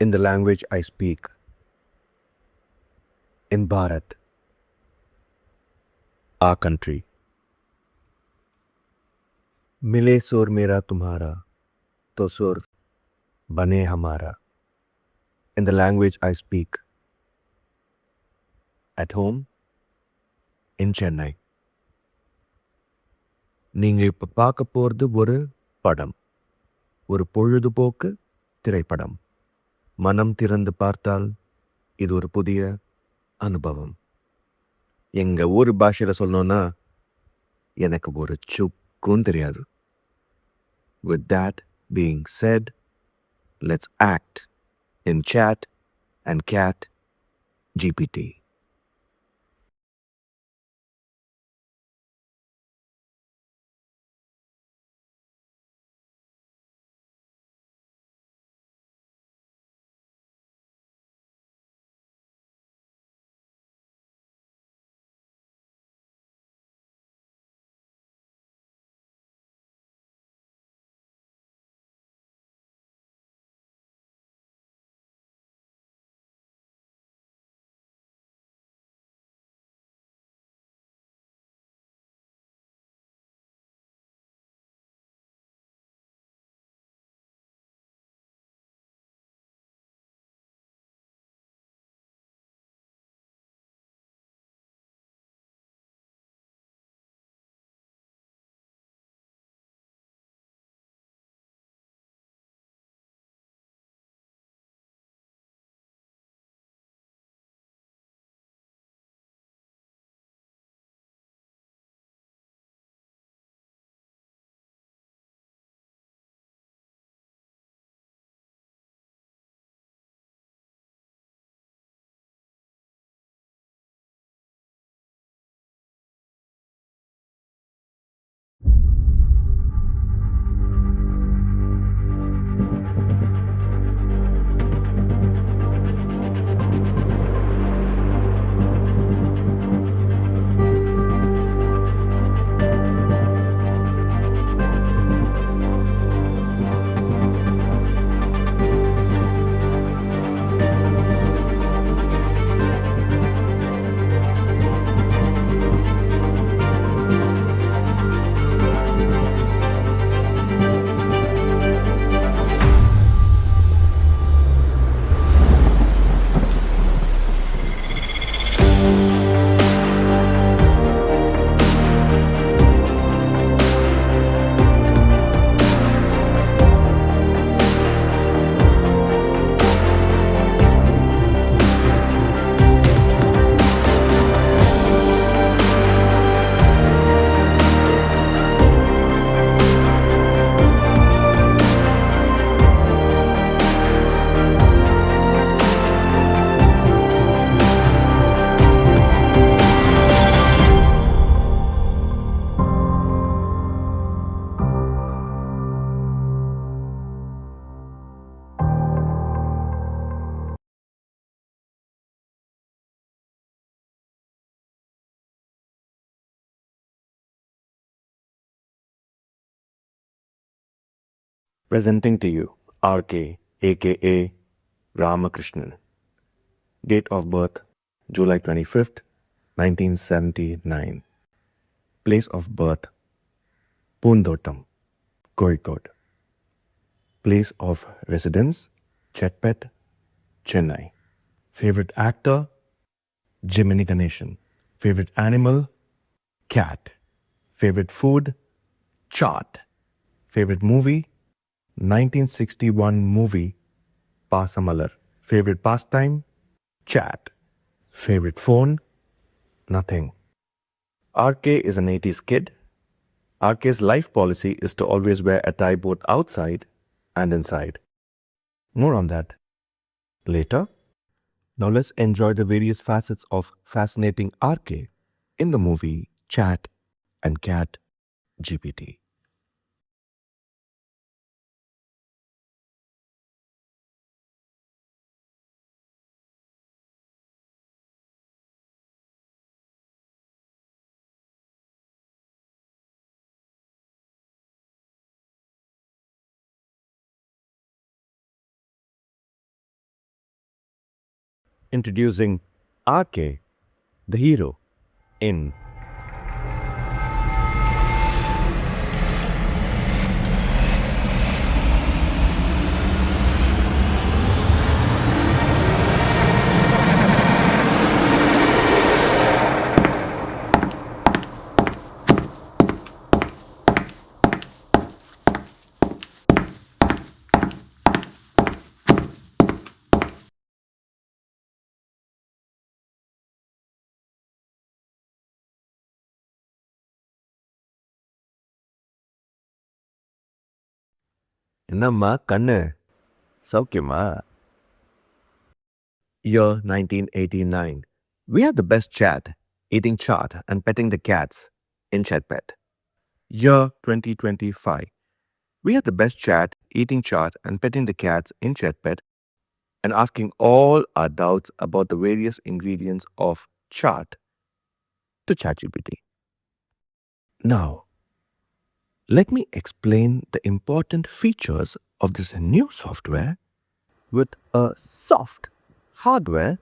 in the language I speak, in Bharat, our country. मिले सुर मेरा तुम्हारा तो सुर बने हमारा, in the language I speak, at home in Chennai. நீங்க இப்ப பார்க்க போறது ஒரு படம், ஒரு பொழுதுபோக்கு திரைப்படம். மனம் திறந்து பார்த்தால் இது ஒரு புதிய அனுபவம். எங்க ஊர் பாஷையில சொல்லணும்னா எனக்கு ஒரு சுக்கும் தெரியாது. With that being said, let's act in chat and cat GPT. Presenting to you RK, aka Ramakrishnan. Date of birth July 25th, 1979. Place of birth Poondotam, Kozhikode. Place of residence Chetpet, Chennai. Favorite actor Jiminy Ganeshan. Favorite animal cat. Favorite food chaat. Favorite movie 1961 movie Pasamalar. Favorite pastime chat. Favorite phone nothing. RK is an 80s kid. RK's life policy is to always wear a tie both outside and inside. More on that later. Now let's enjoy the various facets of fascinating RK in the movie Chat and Cat GPT. Introducing RK, the hero, in என்னம்மா கண்ணு சௌக்கியமா? Year 1989. We had the best chat, eating chaat and petting the cats in Chatpet. Year 2025. We had the best chat, eating chaat and petting the cats in Chatpet and asking all our doubts about the various ingredients of chaat to ChatGPT. Now, let me explain the important features of this new software with a soft hardware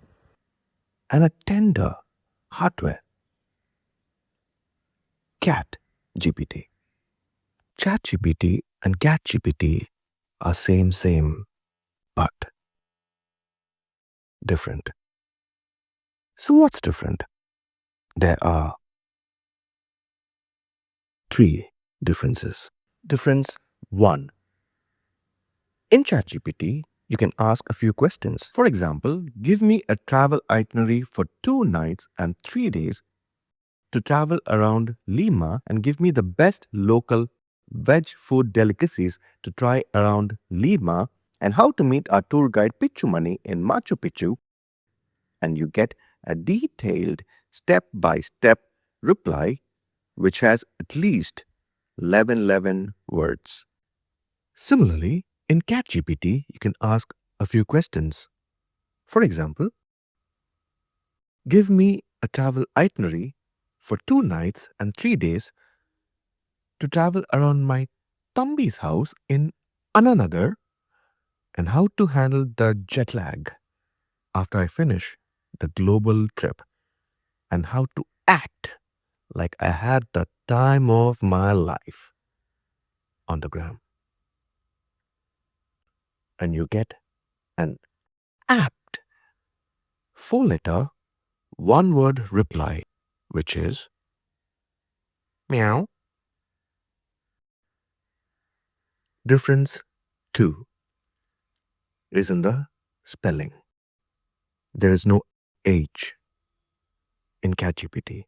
and a tender hardware. Cat GPT. ChatGPT and CatGPT are same, but different. So what's different? There are 3 differences. Difference 1. In ChatGPT, you can ask a few questions. For example, give me a travel itinerary for 2 nights and 3 days to travel around Lima and give me the best local veg food delicacies to try around Lima and how to meet our tour guide Pichumani in Machu Picchu, and you get a detailed step-by-step reply which has at least 11 words. Similarly, in CatGPT, you can ask a few questions. For example, give me a travel itinerary for 2 nights and 3 days to travel around my Tambi's house in Ananagar and how to handle the jet lag after I finish the global trip and how to act like I had the time of my life on the gram. And you get an apt 4-letter, 1-word reply, which is meow. Difference 2 is in the spelling. There is no H in CatGPT.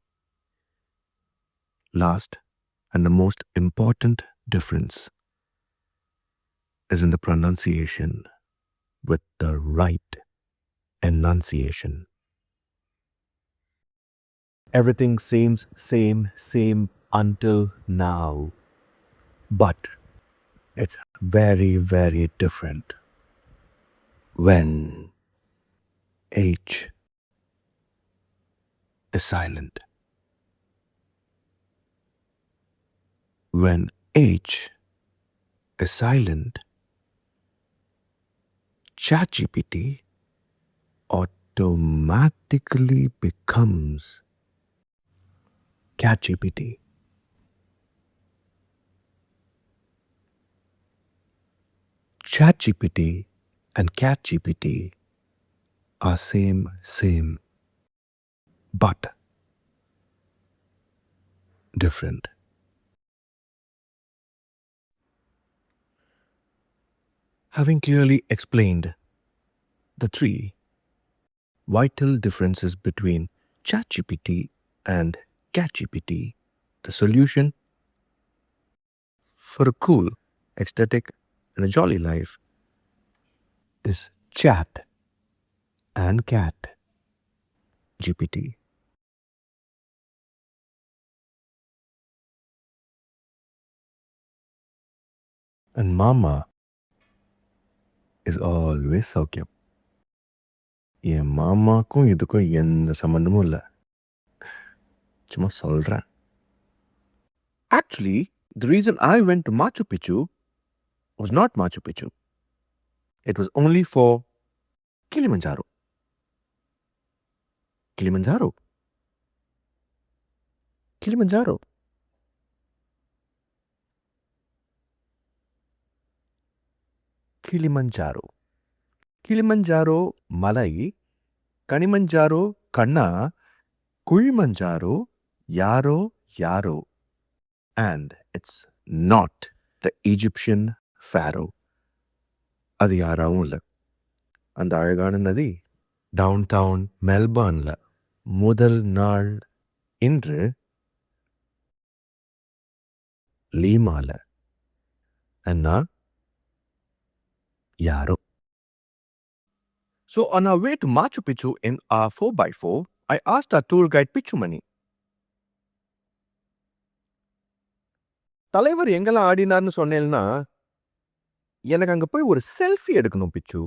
Last and the most important difference is in the pronunciation with the right enunciation. Everything seems same until now. But it's very different when H is silent. When H is silent, ChatGPT automatically becomes CatGPT. ChatGPT and CatGPT are same, but different. Having clearly explained the 3 vital differences between ChatGPT and CatGPT, the solution for a cool, ecstatic, and a jolly life is Chat and Cat GPT. And Mama is always சௌக்கியம். என் மாமாக்கும் இதுக்கும் எந்த சம்பந்தமும் இல்லை. சும்மா சொல்றேன். Actually, the reason I went to Machu Picchu was not Machu Picchu. It was only for Kilimanjaro. Kilimanjaro. Kilimanjaro. Kilimanjaro. Kilimanjaro Malai. Kanimanjaro Kanna. Kulimanjaro Yaro Yaro. And it's not the Egyptian pharaoh. அது யாராவும் இல்லை. அந்த அழகான நதி downtown மெல்பர்ன்ல முதல் நாள் இன்று லீமால. அண்ணா யாரோ. So on our way to Machu Picchu in our 4x4, I asked our tour guide Pichumani. தலைவர் எங்கெல்லாம் ஆடினார்னு சொன்னேன்னா எனக்கு அங்க போய் ஒரு செல்ஃபி எடுக்கணும் பிச்சு.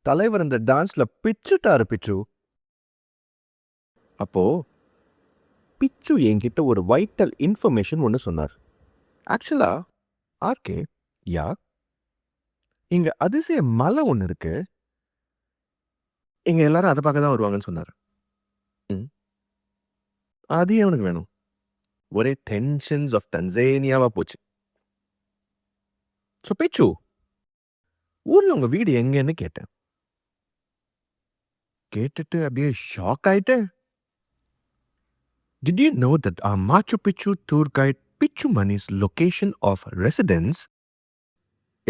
தலைவர் அந்த டான்ஸ்ல பிச்சுட்டாரு பிச்சு. அப்போ பிச்சு என்கிட்ட ஒரு வைட்டல் இன்ஃபர்மேஷன் ஒன்று சொன்னார். ஆக்சுவலா ஆர்கே யா இங்க அதிசய மலை ஒன்று இருக்கு, இங்க எல்லாரும் அதை பார்க்க தான் வருவாங்கன்னு சொன்னார். அது அவனுக்கு வேணும். ஒரே டென்ஷன்ஸ் ஆஃப் டன்சேனியாவா போச்சு. ஸோ பிச்சு ஊர்ல உங்க வீடு எங்கன்னு கேட்டேன். கேட்டுட்டு அப்படியே ஷாக் ஆயிட்டேன். Did you know that our Machu Picchu tour guide Pichumani's location of residence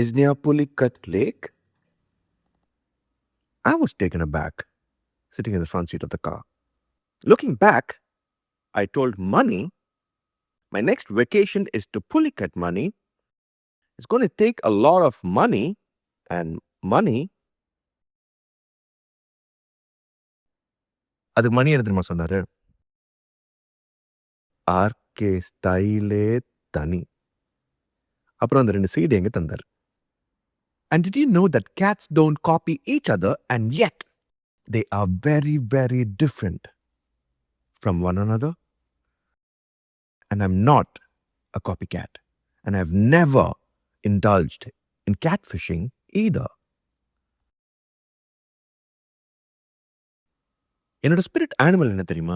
is near Pulicat Lake? I was taken aback, sitting in the front seat of the car. Looking back, I told Mani, my next vacation is to Pulicat, Mani. It's going to take a lot of money, and money. அதுக்கு மணி என்ன தெரியுமா சொன்னாரு? RK ஸ்டைலே தனி. அப்புறம் அந்த 2 seed எங்க தந்தார். And did you know that cats don't copy each other and yet they are very, very different from one another? And I'm not a copycat. And I've never indulged in catfishing either. என்னோட spirit animal என்ன தெரியுமா?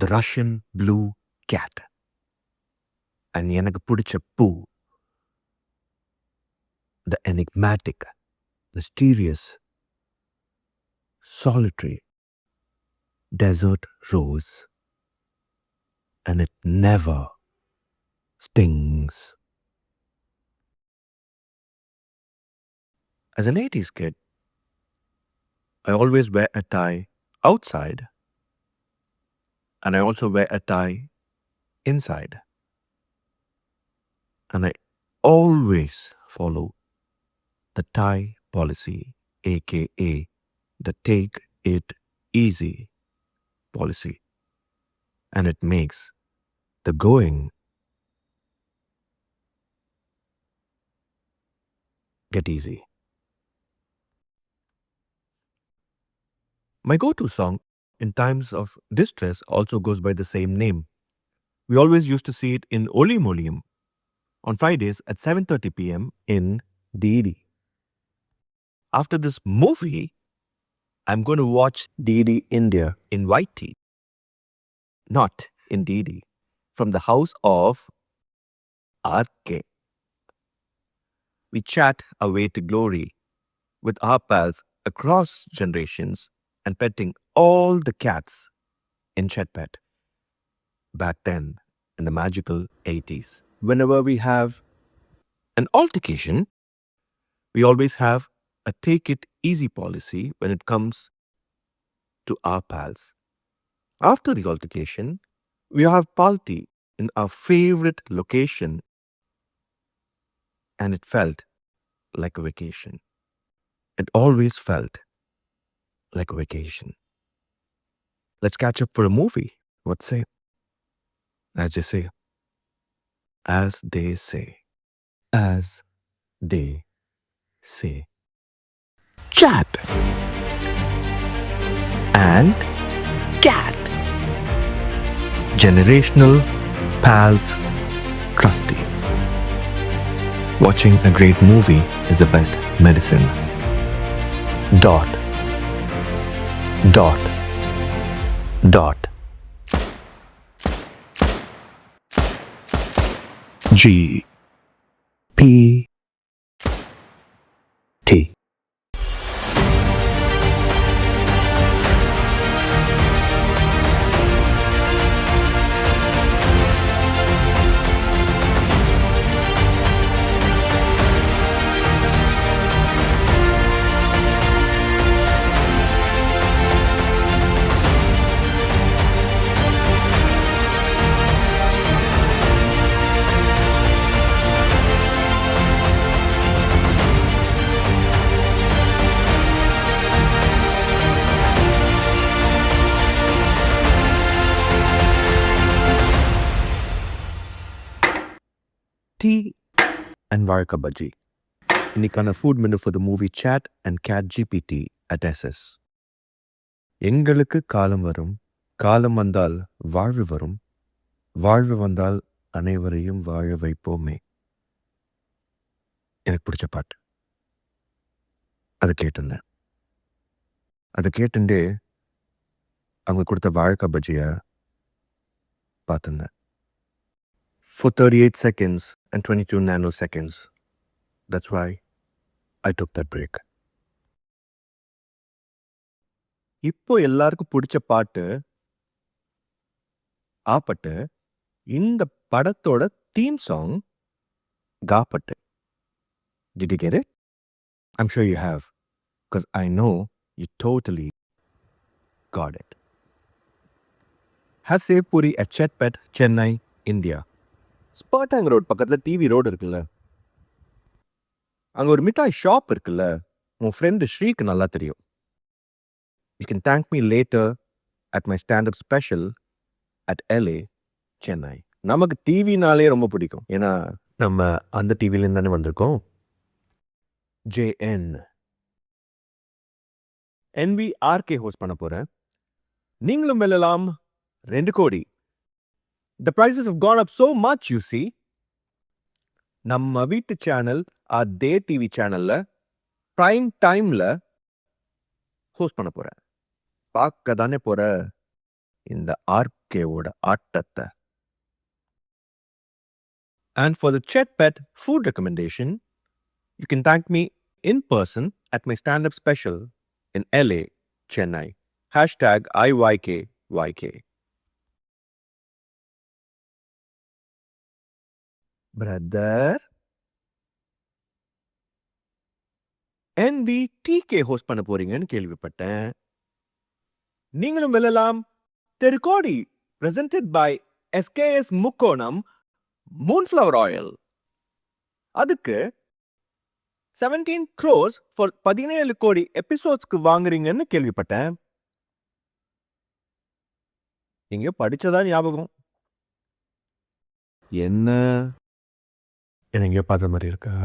The Russian blue cat. And எனக்கு பிடிச்ச பூ, the enigmatic, mysterious, solitary desert rose. And it never stings. As an 80s kid, I always wear a tie outside, and I also wear a tie inside. And I always follow the tie policy, aka the take it easy policy. And it makes the going get easy. My go-to song in times of distress also goes by the same name. We always used to see it in Oli Molium on Fridays at 7:30 p.m. in DD. After this movie, I'm going to watch DD India in white tea, not in DD, from the house of RK. We chat our way to glory with our pals across generations and petting all the cats in Chetpet back then in the magical 80s. Whenever we have an altercation, we always have a take it easy policy when it comes to our pals. After the altercation, we have party in our favorite location, and it felt like a vacation. It always felt like a vacation. Let's catch up for a movie. What say? As they say. As they say. As they say. Chat. And cat. Generational pals crusty. Watching a great movie is the best medicine. Dot. dot dot G P T. Tea and Varka Bhaji. இன்னைக்கான food menu for the movie Chat and Cat GPT at SS. எங்களுக்கு காலம் வரும், காலம் வந்தால் வாழ்வு வரும், வாழ்வு வந்தால் அனைவரையும் வாழ வைப்போமே. எனக்கு பிடிச்ச பாட்டு. அதை கேட்டிருந்தேன். அதை கேட்டுண்டே அவங்க கொடுத்த வாழைக்காய் பஜ்ஜியை பார்த்துருந்தேன். For 38 seconds and 22 nanoseconds. That's why I took that break. இப்போ எல்லாருக்கும் பிடிச்ச பாட்டு ஆப்பட்டு. இந்த படத்தோட தீம் சாங் காப்பட்டு. Did you get it? I'm sure you have, because I know you totally got it. Has Save Puri at Chetpet, Chennai, India. ஸ்பாட்டாங் road பக்கத்தில் டிவி ரோடு இருக்குல்ல, அங்கே ஒரு மிட்டாய் ஷாப் இருக்குல்ல, உன் ஃப்ரெண்டு ஸ்ரீக்கு நல்லா தெரியும். You can thank me later at my standup special at LA, Chennai. நமக்கு டிவினாலே ரொம்ப பிடிக்கும், ஏன்னா நம்ம அந்த டிவிலேருந்து தானே வந்திருக்கோம். JN NVRK ஹோஸ்ட் பண்ண போகிறேன். நீங்களும் வெல்லலாம் 2 கோடி. The prices have gone up so much, you see. நம்ம வீட்டு சேனல் அதே டிவி சேனல்ல பிரைம் டைம்ல ஹோஸ்ட் பண்ண போறேன். பார்க்க தானே போற இந்த ஆர்கேவோட ஆட்டத்தை. And for the Chet Pet food recommendation, you can thank me in person at my stand-up special in LA, Chennai. #IYKYK. Brother, NVTK host பண்ண போறீங்கன்னு கேள்விப்பட்டேன். நீங்களும் வெல்லலாம் தெருக்கோடி. presented by SKS முக்கோணம் மூன்ஃப்ளவர் ஆயில். அதுக்கு 17 crores for 17 கோடி எபிசோட்ஸ்க்கு வாங்குறீங்கன்னு கேள்விப்பட்டேன். எங்கேயோ படிச்சதா ஞாபகம். என்ன எங்கேயோ பார்த்த மாதிரி இருக்கா?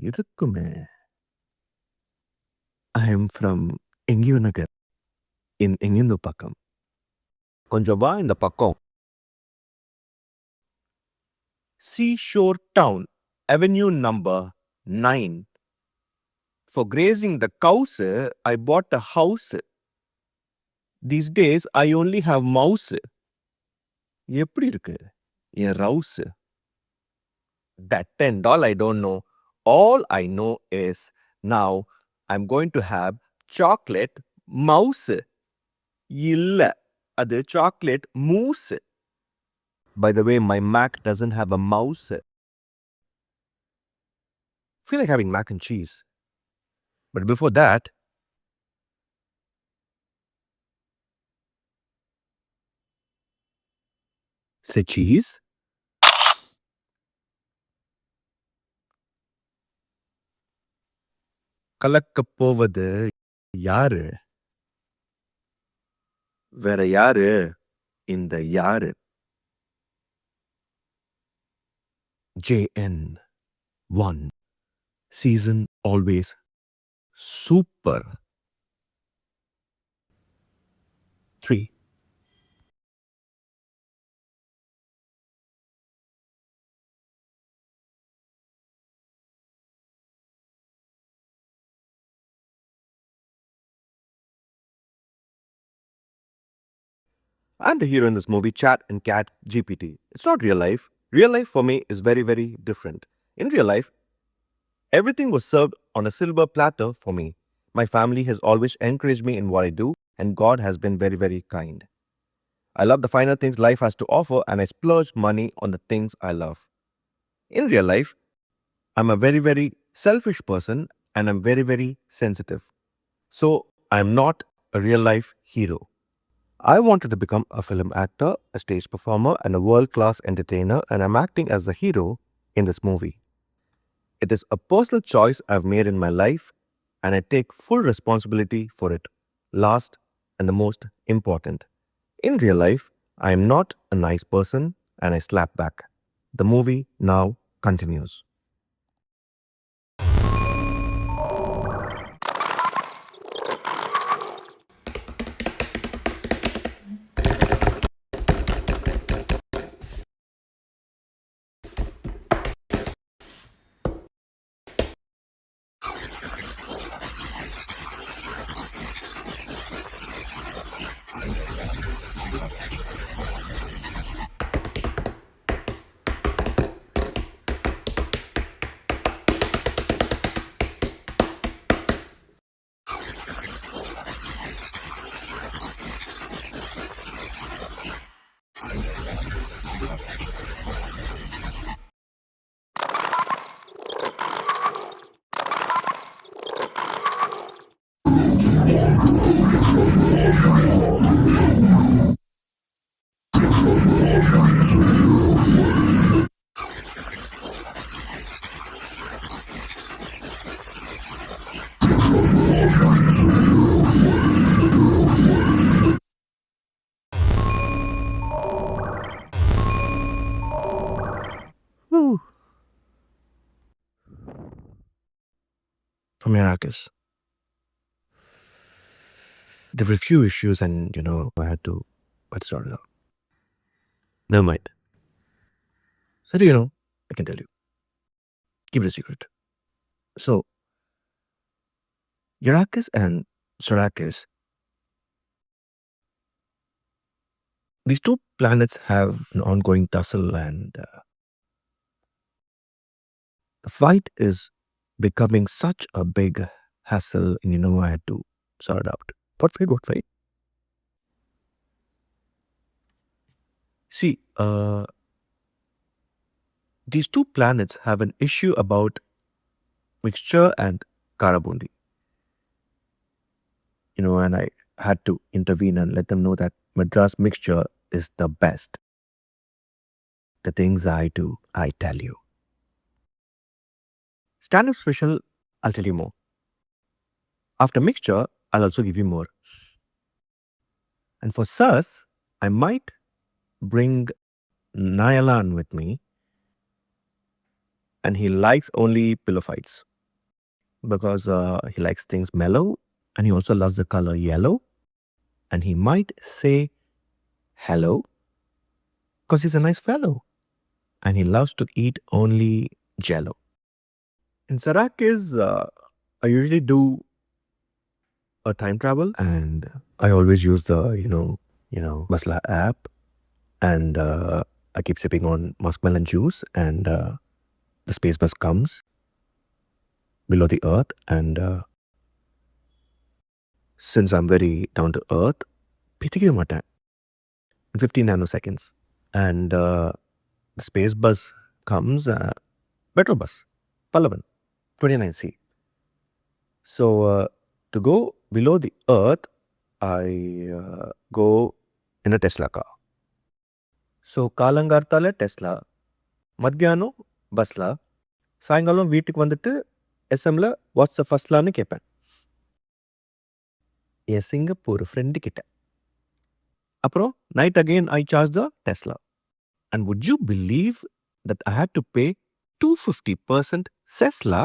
இருக்குமே. ஐ எம் ஃப்ரம் எங்கேயோ நகர் இன் எங்கேருந்து பக்கம். கொஞ்சம் வா இந்த பக்கம். Seashore Town, Avenue number 9. For grazing the cows, I bought a house. These days, I only have mouse. எப்படி இருக்கு என் Rouse? That and all I don't know. All I know is now I'm going to have chocolate mouse. இல்ல, அது chocolate mousse. By the way, my Mac doesn't have a mouse. Feel like having mac and cheese. But before that, say cheese. கலக்கப் போவது யாரு? வேற யாரு? இந்த யாரு? JN1 season always super. 3 I'm the hero in this movie, Chat and Cat GPT. It's not real life. Real life for me is very, very different. In real life, everything was served on a silver platter for me. My family has always encouraged me in what I do, and God has been very, very kind. I love the finer things life has to offer, and I splurge money on the things I love. In real life, I'm a very, very selfish person and I'm very, very sensitive. So I'm not a real life hero. I wanted to become a film actor, a stage performer, and a world class entertainer, and I'm acting as the hero in this movie. It is a personal choice I've made in my life, and I take full responsibility for it. Last and the most important. In real life, I am not a nice person and I slap back. The movie now continues. Whew. From Iraqis. There were a few issues, and I had to but sort it out. Never mind. So, I can tell you. Keep it a secret. So, Iraqis and Sarakis, these two planets have an ongoing tussle, and the fight is becoming such a big hassle, and I had to sort it out. What fight? What fight? See, these two planets have an issue about mixture and karabundi. And I had to intervene and let them know that Madras mixture is the best. The things I do, I tell you. Stand-up special, I'll tell you more. After mixture, I'll also give you more. And for Sus, I might bring Nayalan with me, and he likes only pillow fights because he likes things mellow, and he also loves the color yellow, and he might say hello because he's a nice fellow, and he loves to eat only jello. In Sarakis, I usually do a time travel, and I always use the Masla app, and I keep sipping on muskmelon juice, and the space bus comes below the earth, and since I'm very down to earth, pitikku maatan in 15 nanoseconds, and the space bus comes, metro bus, Pallavan, 29C. So to go below the earth, I go in a Tesla car. So காலங்கார்த்தால Tesla, மத்தியானம் பஸ்ல, சாயங்காலம் வீட்டுக்கு வந்துட்டு எஸ்எம்ல what's the ஃபர்ஸ்ட்லான்னு கேட்பேன் என் Singapore friend கிட்ட. அப்புறம் night again I charge the Tesla. And would you believe that I had to pay 250% செஸ்லா?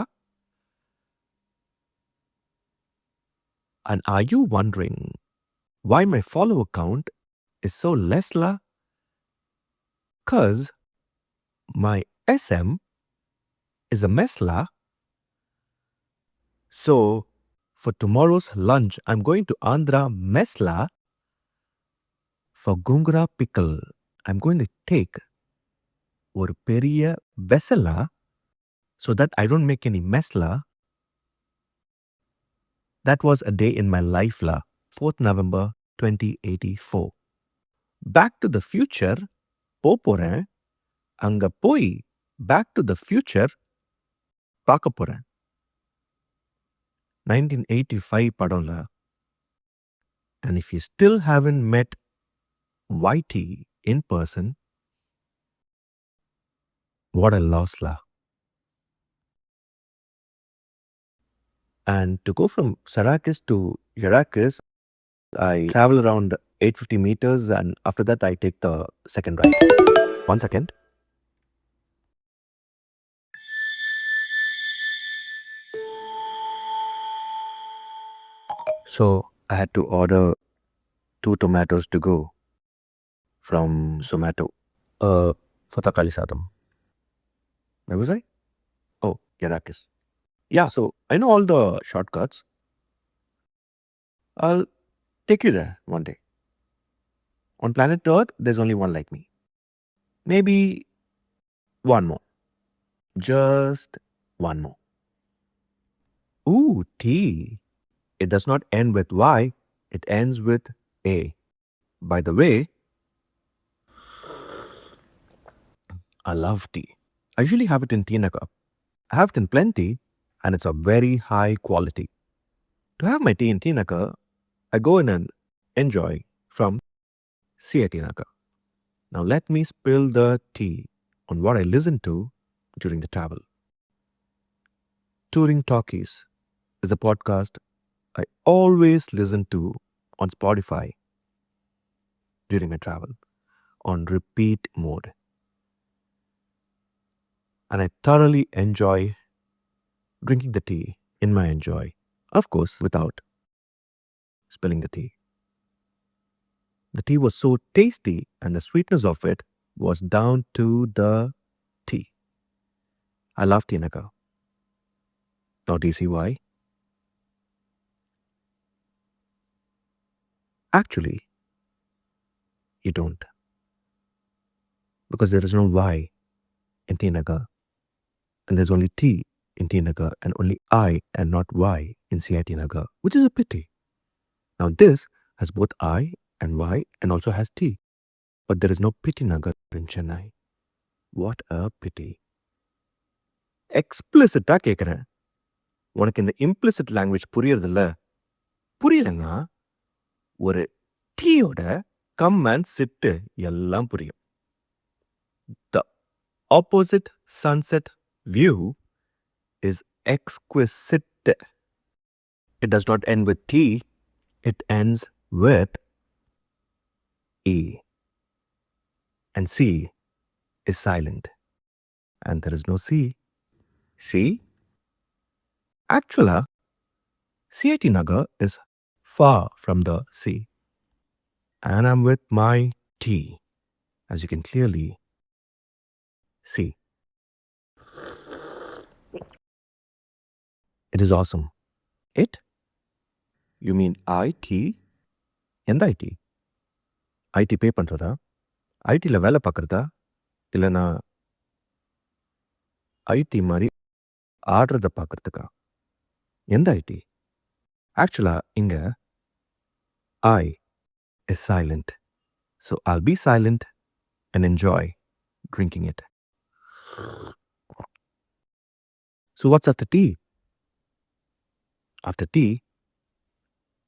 And are you wondering why my follower count is so less la? Cause my SM is a mess la. So for tomorrow's lunch, I'm going to Andhra Mesla For gungura pickle, I'm going to take ஒரு பெரிய vessel so that I don't make any mess That was a day in my life 4th November 2084. Back to the future போறேன். அங்க போய் back to the future பார்க்க போறேன். 1985 படம்ல. And if you still haven't met YT in person, what a loss And to go from Sarakis to Yarakis, I travel around 850 meters and after that I take the second ride. 1 second. So I had to order 2 tomatoes to go from Zomato. For Takali Sadam. Where was I? Oh, Yarakis. Yeah, so I know all the shortcuts. I'll take you there one day. On planet Earth, there's only one like me. Maybe one more. Just one more. Ooh, T. It does not end with Y. It ends with A. By the way, I love tea. I usually have it in tea in a cup. I have it in plenty and it's of very high quality. To have my tea in tea in a cup, I go in and enjoy from Siatinaka. Now let me spill the tea on what I listen to during the travel. Touring Talkies is a podcast I always listen to on Spotify during my travel on repeat mode. And I thoroughly enjoy drinking the tea in my enjoy, of course, without spilling the tea. The tea was so tasty and the sweetness of it was down to the tea. I love tea Naka. Now do you see why? Actually, you don't. Because there is no Y in tea Naga. And there's only T in T Naga and only I and not Y in CIT Naga, which is a pity. Now this has both I and Y and also has T. But there is no pity Nagar in Chennai. What a pity. Explicit கேட்குறேன் உனக்கு இந்த implicit language புரியறதில்ல புரியலன்னா ஒரு டீயோட come and சிட்டு எல்லாம் புரியும் The opposite sunset view is exquisite. It does not end with T, it ends with E. And C is silent. And there is no C. See? Actually, CIT Nagar is far from the sea. And I'm with my tea, as you can clearly see. It is awesome. It? You mean IT? எந்த ID ID பே பண்ணுறதா ஐடியில் வேலை பார்க்குறதா இல்லைனா ID மாதிரி ஆடுறத பார்க்குறதுக்கா எந்த ID ஆக்சுவலாக இங்கே I is silent. So I'll be silent and enjoy drinking it. So what's after tea? After tea,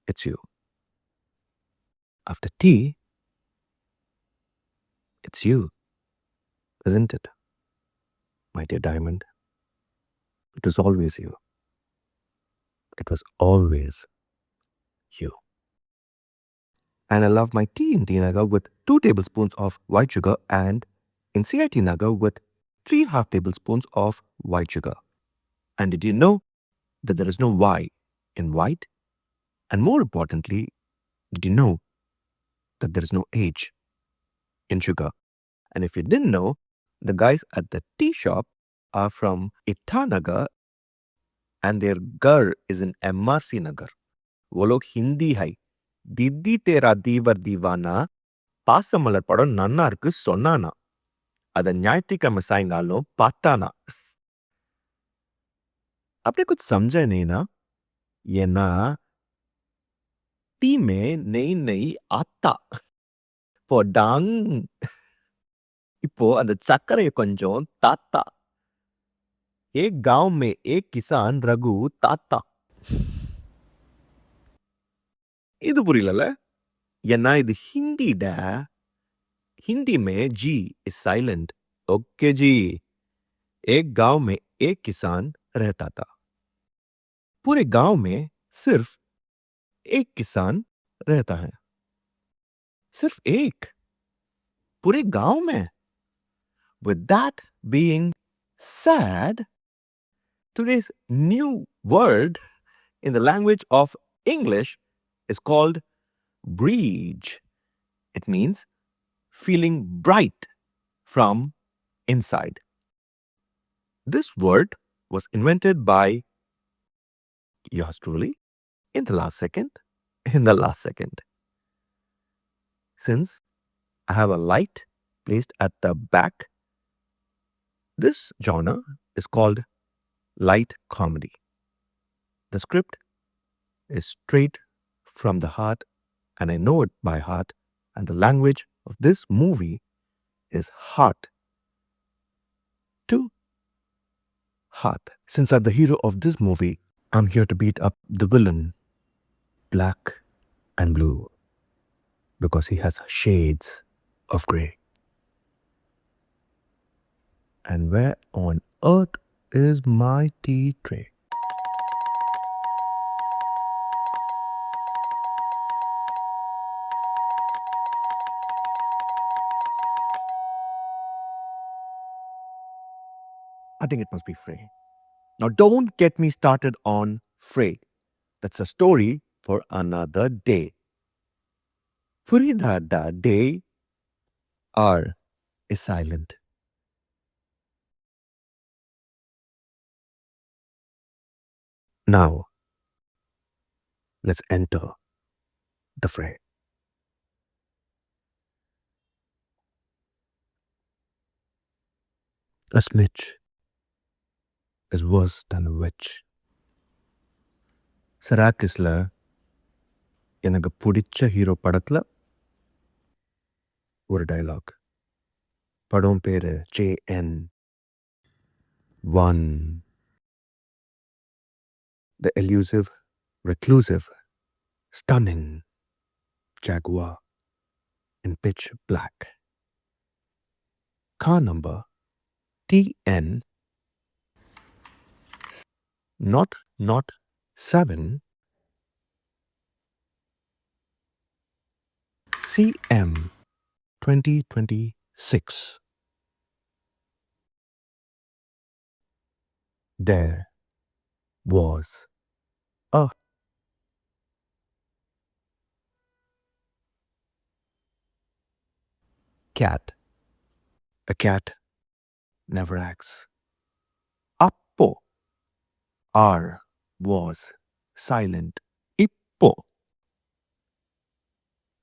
it's you. After tea, it's you, isn't it? My dear Diamond, it was always you. It was always you. And I love my tea in tea naga with 2 tablespoons of white sugar and in CIT naga with 3.5 tablespoons of white sugar. And did you know that there is no Y in white? And more importantly, did you know that there is no H in sugar? And if you didn't know, the guys at the tea shop are from Itanagar and their gar is in MRC Nagar. वो लोग हिंदी है दीदी तेरा दीवर दीवाना பாசமலர் படம் நன்னா இருக்கு சொன்னானா. அத ஞாயிற்றுக்கிழமை சாயங்காலம் பார்த்தானா. आपने कुछ समझा नहीं ना? ஏன்னா टी में नई नई आता போடாங். இப்போ அந்த சர்க்கரையை கொஞ்சம் தாத்தா. एक गांव में एक किसान रघु ताता. இது புரியலல? ஏன்னா இது ஹிந்திடா. हिंदी में जी इज साइलेंट. ओके जी. एक गांव में एक किसान रहता था. पूरे गांव में सिर्फ एक किसान रहता है. सिर्फ एक. पूरे गांव में. With that being said, today's new word in the language of English is called breege. It means feeling bright from inside. This word was invented by yours truly in the last second. Since I have a light placed at the back, this genre is called light comedy. The script is straight from the heart, and I know it by heart, and the language of this movie is heart to heart. Since I'm the hero of this movie, I'm here to beat up the villain, black and blue, because he has shades of grey. And where on earth is my tea tray? I think it must be Frey. Now, don't get me started on Frey. That's a story for another day. Furidada day R is silent. Now, let's enter the fray. A snitch is worse than a witch. சராக்கிஸ்ல எனக்கு பிடிச்ச hero படத்துல ஒரு dialogue. படம் பேரு JN 1. The elusive, reclusive, stunning jaguar in pitch black. Car number TN not 7 CM 2026. There was a cat. A cat never acts. Appo. R was silent. Ippo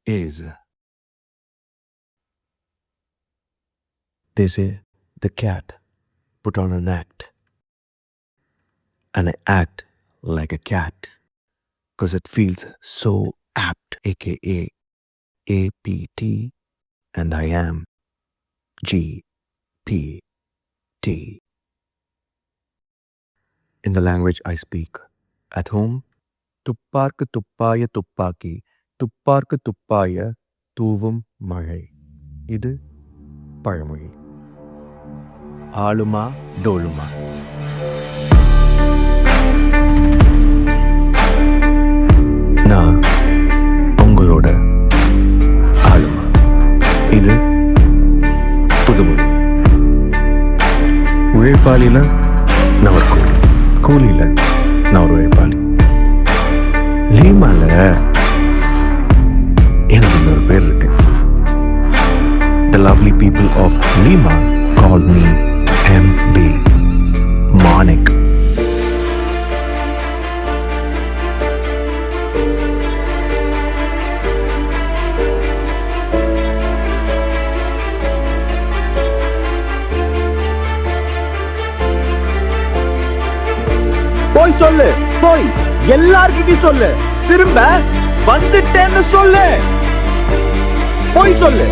is. They say the cat put on an act. And I act like a cat. Because it feels so apt. AKA APT. And I am GPT. In the language I speak. At home, tupparku tuppaya tuppaki, tupparku tuppaya தூவும் மழை. இது பழமொழி. ஆளுமா டோலுமா. நான் உங்களோட ஆளுமா. இது புதுமொழி. உழைப்பாளில நான் ஒரு கூலி. கூலியில நான் ஒரு உழைப்பாளி. லீமால எனக்கு இன்னொரு பேர் இருக்கு. The lovely people of Lima called me MB Manik. சொல்லு. போய் எல்லார்கிட்டயும் சொல்லு. திரும்ப வந்துட்டேன்னு சொல்லு. போய் சொல்லு.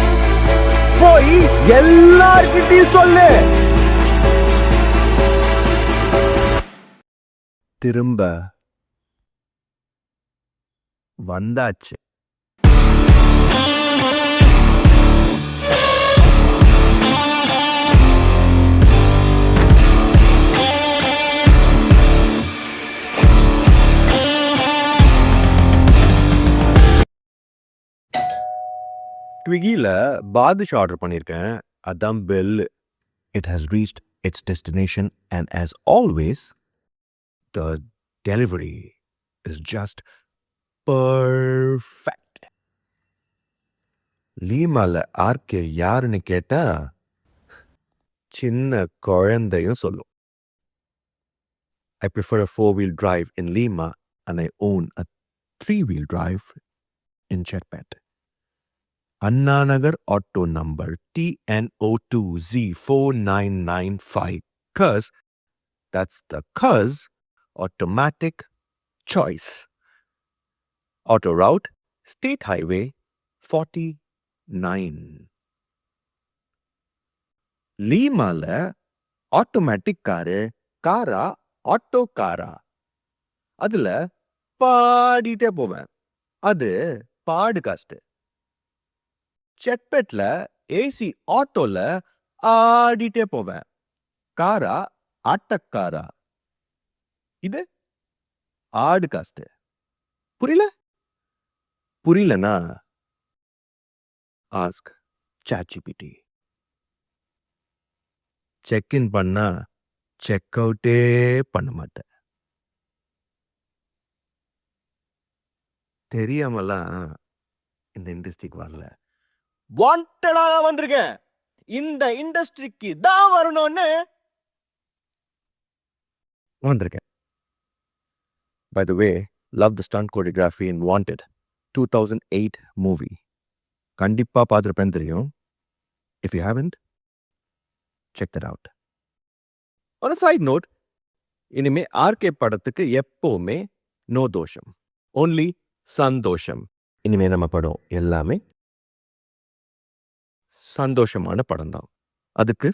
போய் எல்லார்கிட்டயும் சொல்லு. திரும்ப வந்தாச்சு. ஸ்விக்கியில் பாதுஷா ஆர்டர் பண்ணியிருக்கேன். அதான் bell. It has reached its destination and as always, the delivery is just perfect. லீமால ஆர்கே யாருன்னு கேட்டா சின்ன குழந்தையும் சொல்லும். I prefer a 4-wheel drive in Lima and I own a 3-wheel drive in Chetpet. Anna Nagar auto number TNO2Z4995. Cuz that's the Cuz automatic choice. Auto route State Highway 49. லீமால automatic car காரா auto காரா அதுல பாடிட்டே போவேன். அது பாடு cost. செட்பெட்ல AC ஆட்டோல ஆடிட்டே போவேன். காரா ஆட்டக்காரா இது ஆடு காஸ்ட். புரியலனா ஆஸ்க் ChatGPT. செக்இன் பண்ணா செக் அவுட்டே பண்ண மாட்டேன். தெரியாமலாம் இந்த இண்டஸ்ட்ரிக்கு வரல. வாண்டடா வந்திருக்கேன். இந்த இண்டஸ்ட்ரிக்கு தான் வரணும்னு வந்திருக்கேன். By the way, love the stunt choreography in Wanted 2008 movie. கண்டிப்பா பார்த்திருப்பேன் தெரியும். If you haven't, check that out. On a side note, இனிமே ஆர்கே படத்துக்கு எப்பவுமே நோ தோஷம், only சந்தோஷம். இனிமே நம்ம படம் எல்லாமே சந்தோஷமான படம் தான். அதுக்கு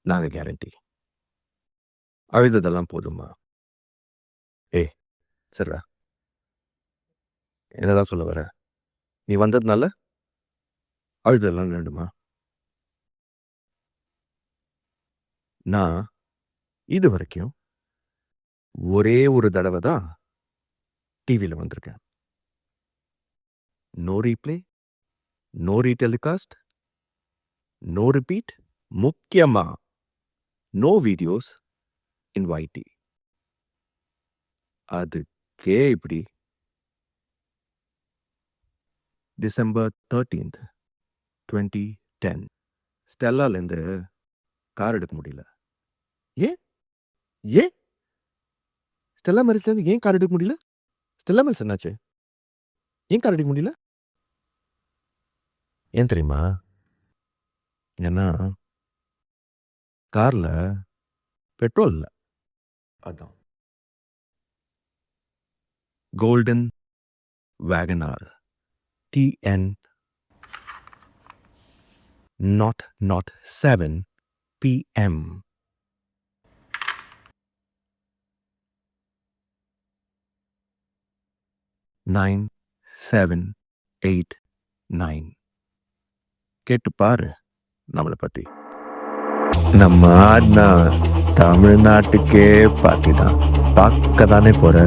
நாங்க கேரண்டி. அழுததெல்லாம் போதுமா? சரிடா, என்னதான் சொல்ல வர? நீ வந்ததுனால அழுதெல்லாம் வேண்டுமா? நான் இது வரைக்கும் ஒரே ஒரு தடவை தான் டிவியில் வந்திருக்கேன். No replay, no retelecast, no repeat, முக்கியமா நோ வீடியோஸ் இன் YT. அதுக்கே இப்படி டிசம்பர் 13th 2010 ஸ்டெல்லாலேருந்து கார் எடுக்க முடியல. ஏன் ஸ்டெல்லா மேரிஸ்லேருந்து ஏன் கார் எடுக்க முடியல? ஸ்டெல்லா மேரிஸ் என்னாச்சு? ஏன் கார் எடுக்க முடியல? ஏன் தெரியுமா? ஏன்னா கார்ல பெட்ரோல் இல்லை. அதான் கோல்டன் வேகனார் TN 007 PM 9789. கேட்டு பாரு நம்மளை பத்தி. நம்ம ஆடினா தமிழ்நாட்டுக்கே பார்ட்டி தான். பார்க்க தானே போற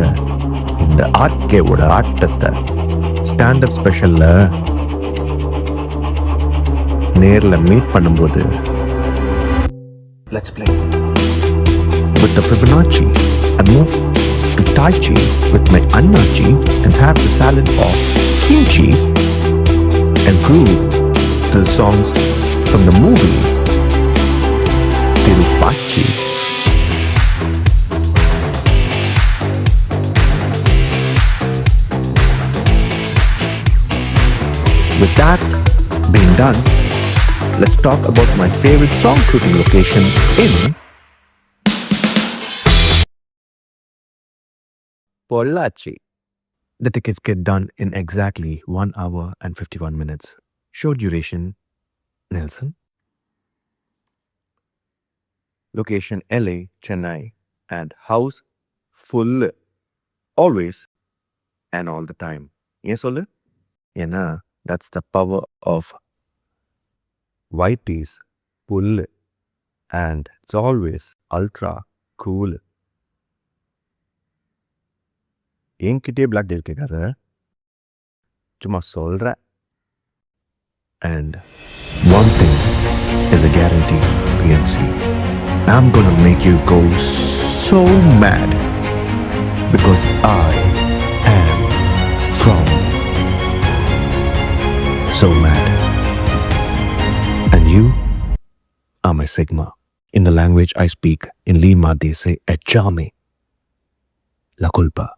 இந்த ஆர்கேவோட ஆட்டத்தை ஸ்டாண்டப் ஸ்பெஷல்ல நேர்ல மீட் பண்ணும்போது let's play with the Fibonacci and move to Tai Chi with my Annachi and have the salad of kimchi and groove the songs from the movie Tirupachi. With that being done, let's talk about my favorite song shooting location in Pollachi. The tickets get done in exactly 1 hour and 51 minutes. Show duration, Nelson. Location LA, Chennai. And house full. Always and all the time. Yes, Ole? Yeah, that's the power of white teas. Full. And it's always ultra cool. என்கிட்டயே black day கேட்காத சும்மா சொல்கிறேன். And one thing is a guarantee, PNC. I'm gonna make you go so mad because I am from so mad. And you are my Sigma. In the language I speak, in Lima they say echame, la culpa.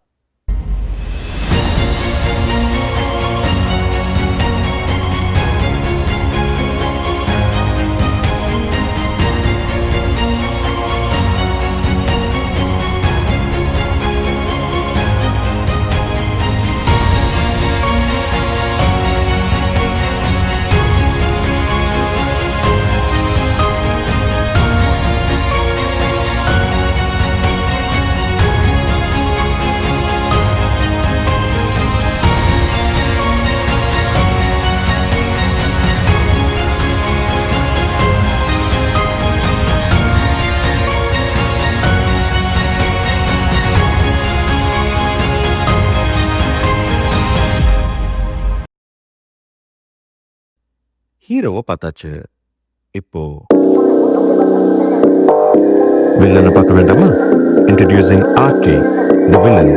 ஹீரோவை பார்த்தாச்சு. இப்போ வில்லனை பார்க்க வேண்டாமா? Introducing RK, the villain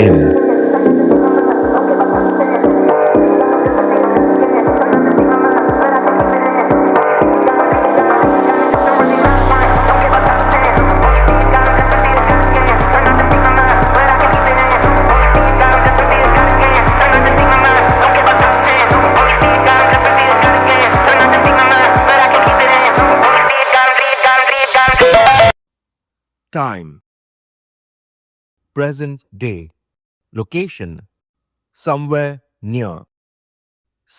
in time, present day, location, somewhere near,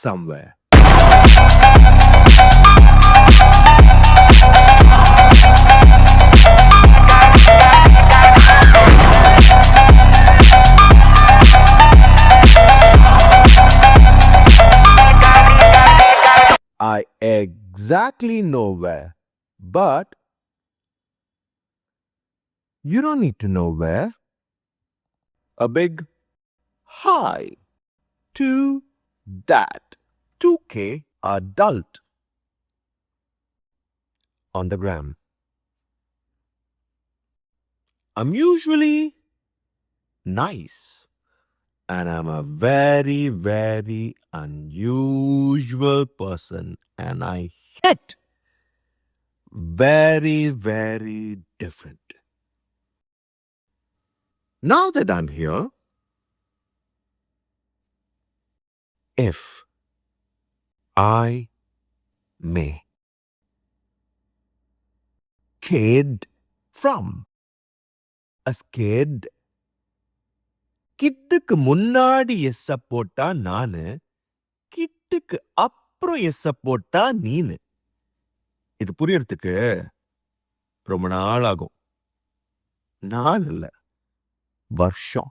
somewhere. I exactly know where, but you don't need to know where. A big hi to that 2K adult on the gram. I'm usually nice, and I'm a very, very unusual person, and I hit very, very different. Now that I'm here, if I may, kid from a skid, கிட்டுக்கு முன்னாடி எஸ்ஸ போட்டா நானு, கிட்டுக்கு அப்புறம் எஸ்ஸ போட்டா நீனு. இது புரியறதுக்கு ரொம்ப நாள் ஆகும். நாள் இல்ல, வருஷம்.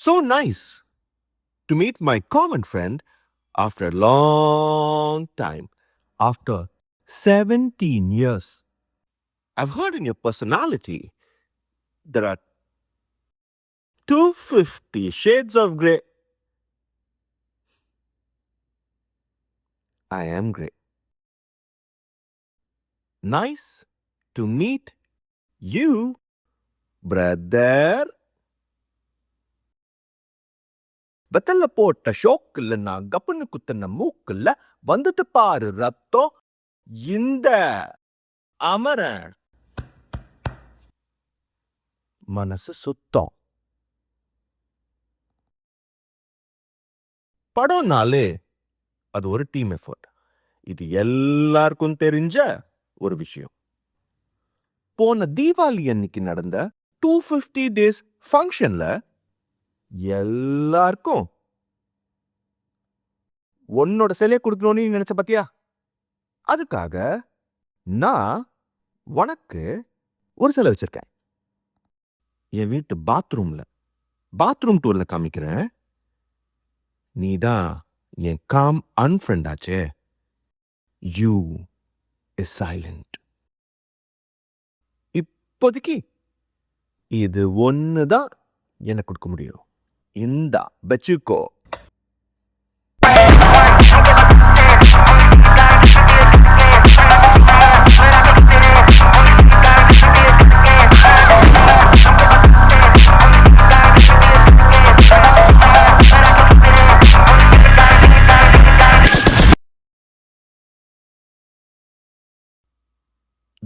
So nice to meet my common friend after a long time, after 17 years. I've heard in your personality there are 250 shades of grey. I am grey. Nice to meet you, brother. வெத்தல போட்ட ஷோக்குல நான் கப்புன்னு குத்துன மூக்குல வந்துட்டு பாரு ரத்தம் இந்த அமரன் மனசு சுத்தம். படம்னாலே அது ஒரு டீம் எஃபர்ட். இது எல்லாருக்கும் தெரிஞ்ச ஒரு விஷயம். போன தீபாவளி அன்னைக்கு நடந்த 250 days ஃபங்க்ஷன்ல எல்லாருக்கும் உன்னோட சிலையை கொடுக்கணும்னு நீ நினைச்ச பாத்தியா? அதுக்காக நான் உனக்கு ஒரு சிலை வச்சிருக்கேன். என் வீட்டு பாத்ரூம் டூர்ல காமிக்கிறேன். நீதான் என் காம் அன்ஃப்ரெண்ட் ஆச்சே. You is silent. இப்போதைக்கு இது ஒண்ணுதான் எனக்கு கொடுக்க முடியும். இந்தா வச்சுக்கோ.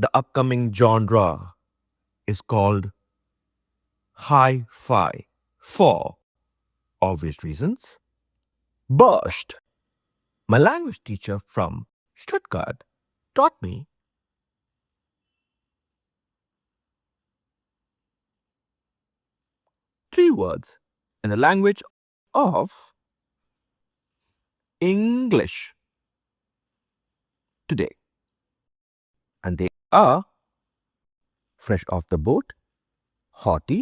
The upcoming genre is called hi-fi for obvious reasons. Burst, my language teacher from Stuttgart, taught me three words in the language of English today. And they are fresh off the boat, haughty,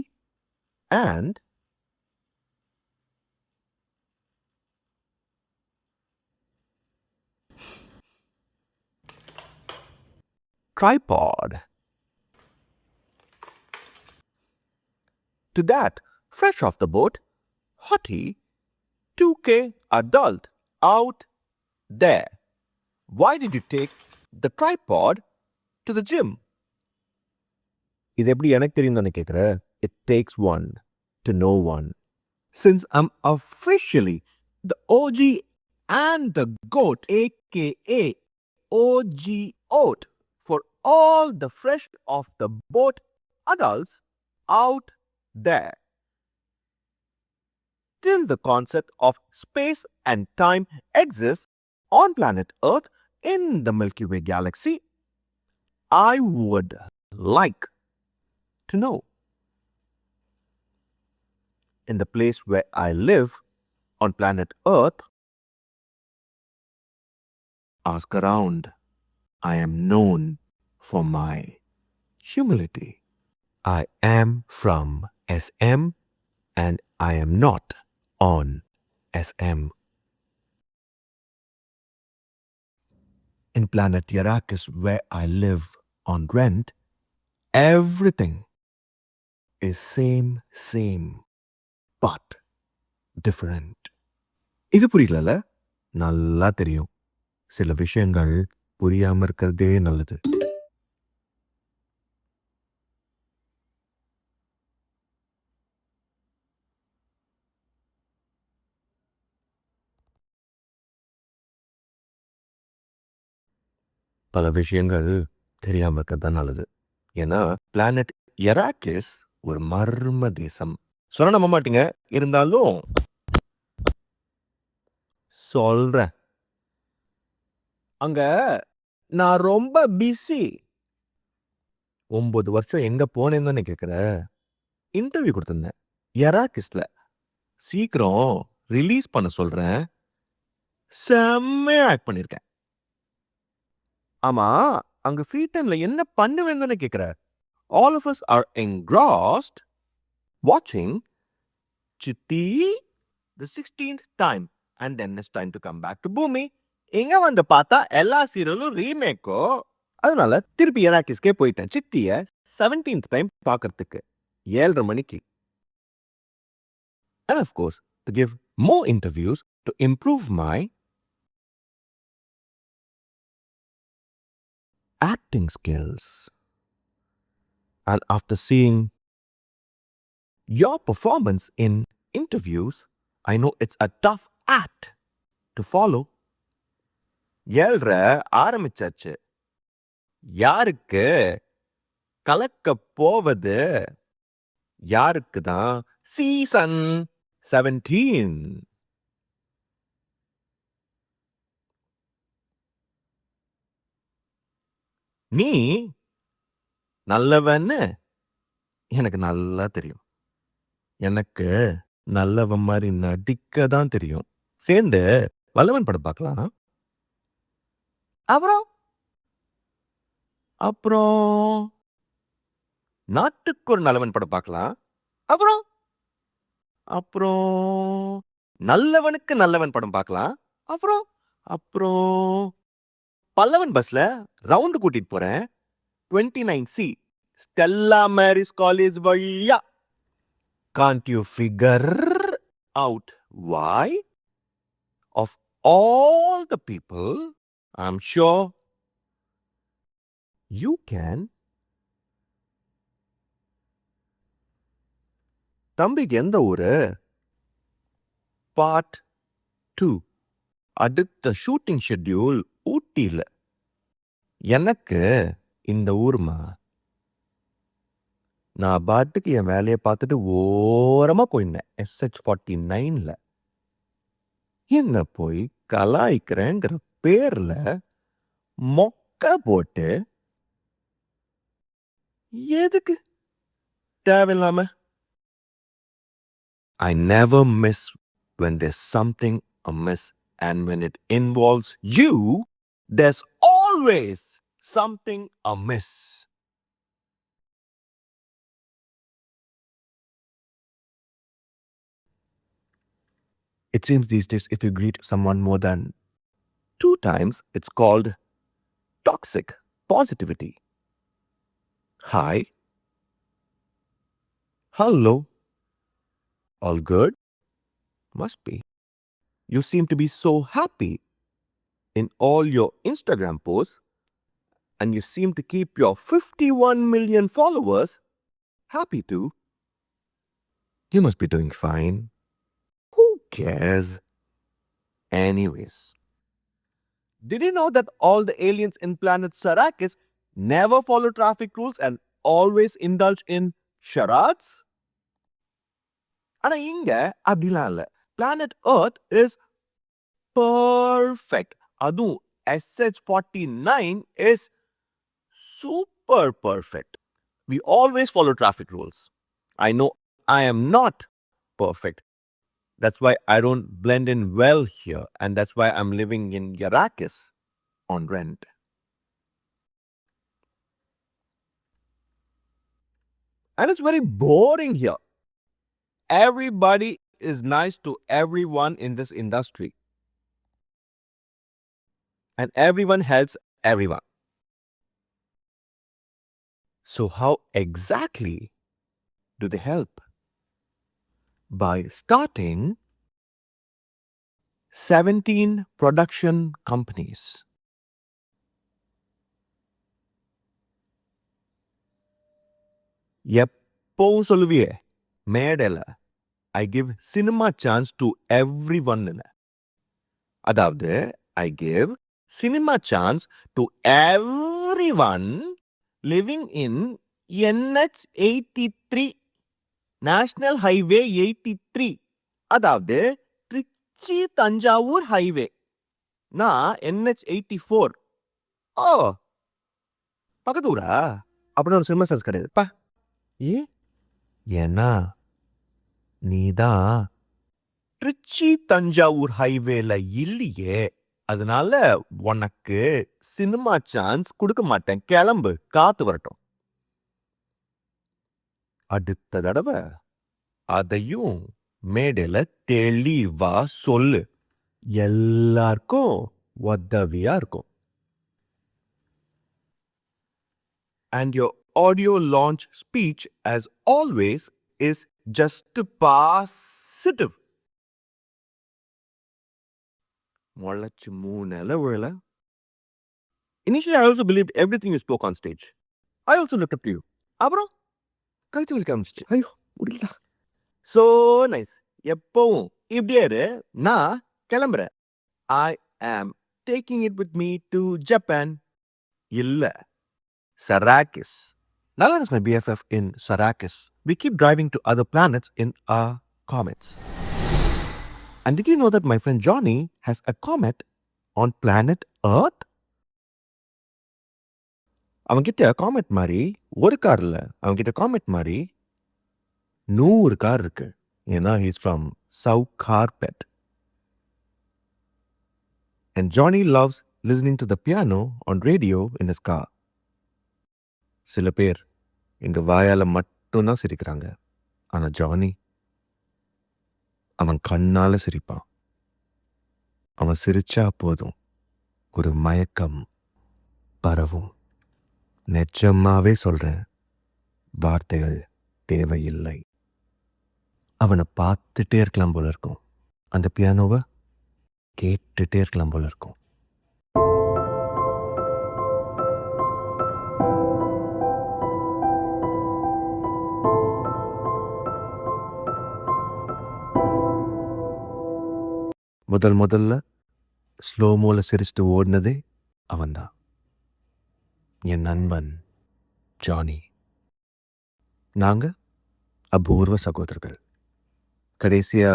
and tripod. To that, fresh off the boat, haughty, 2K adult out there. Why did you take the tripod to the gym? இது எப்படி எனக்கு தெரியும் தானே கேட்குற? It takes one to know one. Since I'm officially the OG and the GOAT, aka OG OAT, for all the fresh off the boat adults out there. Till the concept of space and time exists on planet Earth in the Milky Way galaxy, I would like to know. In the place where I live on planet Earth, ask around. I am known for my humility. I am from SM and I am not on SM. In planet Arrakis, where I live on rent, everything is same, but different. இது புரியல? நல்லா தெரியும். சில விஷயங்கள் புரியாம இருக்கிறதே நல்லது. பல விஷயங்கள் தெரியாம இருக்கிறது நல்லது. ஏன்னா பிளானட் எராக்கிஸ் ஒரு மர்ம தேசம். சொன்ன நம்ப மாட்டீங்க, இருந்தாலும் சொல்றேன். அங்க நான் ரொம்ப பிஸி. 9 வருஷம் எங்க போனேன்னு தானே கேட்குற? இன்டர்வியூ கொடுத்திருந்தேன் எராக்கிஸ்ல. சீக்கிரம் ரிலீஸ் பண்ண சொல்றேன். செம்மையா ஆக்ட் பண்ணிருக்கேன். ஆமா, அங்க ஃப்ரீ டைம்ல என்ன பண்ணுவேன்னு தானே கேட்குற? All of us are engrossed watching Chitti the 16th time and then it's time to come back to Bhumi. இங்க வந்து பார்த்தா எல்லா சீரியலும் ரீமேக்கோ. அதனால திருப்பி எராக்கிஸ்கே போயிட்டேன் சித்திய 17th டைம் பார்க்கறதுக்கு 7:30 மணிக்கு. And of course, to give more interviews to improve my acting skills. And after seeing your performance in interviews, I know it's a tough act to follow. 7:30 ஆரம்பிச்சாச்சு. யாருக்கு கலக்க போவது? யாருக்கு தான் சீசன் 17? நீ நல்லவன்னு எனக்கு நல்லா தெரியும். எனக்கு நல்லவன் மாதிரி நடிக்க தான் தெரியும். சேர்ந்து வல்லவன் படம் பார்க்கலாம். அப்புறம் அப்புறம் நாட்டுக்கு ஒரு நல்லவன் படம் பார்க்கலாம். அப்புறம் அப்புறம் நல்லவனுக்கு நல்லவன் படம் பார்க்கலாம். அப்புறம் அப்புறம் பல்லவன் பஸ்ல ரவுண்டு கூட்டிட்டு போறேன். 29C ஸ்டெல்லா மேரிஸ் காலேஜ் வழியா. Can't you figure out why? Of all the people, I'm sure you can. தம்பிக்கு எந்த ஊரு? பார்ட் 2. அடுத்த ஷூட்டிங் ஷெட்யூல் ஊட்டியில். எனக்கு இந்த ஊர்மா. நான் பாட்டுக்கு என் வேலையை பார்த்துட்டு ஓரமாக போயிருந்தேன். SH49ல என்ன போய் கலாய்க்கிறேங்கிற பேர்ல மொக்க போட்டு எதுக்கு தேவையில்லாம? I never miss when there's something amiss, and when it involves you, there's always something amiss. It seems these days if you greet someone more than 2 times, it's called toxic positivity. Hi. Hello. All good? Must be. You seem to be so happy in all your Instagram posts, and you seem to keep your 51 million followers happy too. You must be doing fine. Who cares? Anyways, did you know that all the aliens in planet Sarakis never follow traffic rules and always indulge in charades? ஆனா இங்க அப்படிலாம் இல்ல. Planet Earth is perfect. அதுவும் SH49 is super perfect. We always follow traffic rules. I know I am not perfect. That's why I don't blend in well here, and that's why I'm living in Yarakis on rent. And it's very boring here. Everybody is nice to everyone in this industry. And everyone helps everyone. So how exactly do they help? By starting 17 production companies. எப்பவும் சொல்லுவியே மேடையில I give cinema chance to everyone. அதாவது I give cinema chance to everyone living in NH83, National Highway 83. அதாவது Trichy Thanjavur highway. நான் NH84. ஓ பக்கத்து ஊரா? அப்படின்னு ஒரு cinema sense கிடையாது பா. ஏன்னா நீதான் திருச்சி தஞ்சாவூர் ஹைவேல இல்லையே. அதனால உனக்கு சினிமா சான்ஸ் கொடுக்க மாட்டேன். கிளம்பு, காத்து வரட்டும். அடுத்த தடவை அதையும் மேடையில தெளிவா சொல்லு. எல்லாருக்கும் உதவியா இருக்கும். And your audio launch speech, as always, is just positive. முளைச்சு 3 இலை விழல. Initially, I also believed everything you spoke on stage. I also looked up to you. அப்புறம் கழுத்து வலிக்க ஆரம்பிச்சிச்சு. ஐயோ முடியல. So nice. எப்பவும் இப்படியே இரு. நான் கிளம்புறேன். I am taking it with me to Japan. இல்ல Sarakis. Nalan is my BFF in Sarakis. We keep driving to other planets in our comets. And did you know that my friend Johnny has a comet on planet Earth? அவன்கிட்ட Comet மாதிரி ஒரு car இல்லை, அவன்கிட்ட Comet மாதிரி 100 car இருக்கு. ஏன்னா he's from South Carpet. And Johnny loves listening to the piano on radio in his car. சில பேர் இந்த வாயால மட்டும்தான் சிரிக்கிறாங்க. ஆனா ஜானி அவன் கண்ணால சிரிப்பான். அவன் சிரிச்சா போதும் ஒரு மயக்கம் பரவும். நிஜமாவே சொல்றேன், வார்த்தைகள் தேவையில்லை. அவனை பார்த்துட்டே இருக்கலாம் போல இருக்கும். அந்த பியானோவை கேட்டுட்டே இருக்கலாம் போல இருக்கும். முதல்ல ஸ்லோமோல சிரிச்சுட்டு ஓடினதே அவன்தான். என் நண்பன் ஜானி. நாங்க அபூர்வ சகோதரர்கள். கடைசியா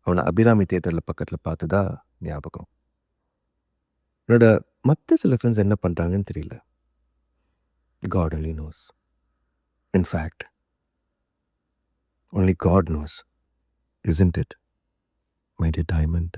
அவனை அபிராமி தியேட்டர்ல பக்கத்தில் பார்த்ததா ஞாபகம். என்னோட மற்ற சில ஃப்ரெண்ட்ஸ் என்ன பண்றாங்கன்னு தெரியல. God only knows. In fact, only God knows, isn't it, my dear diamond?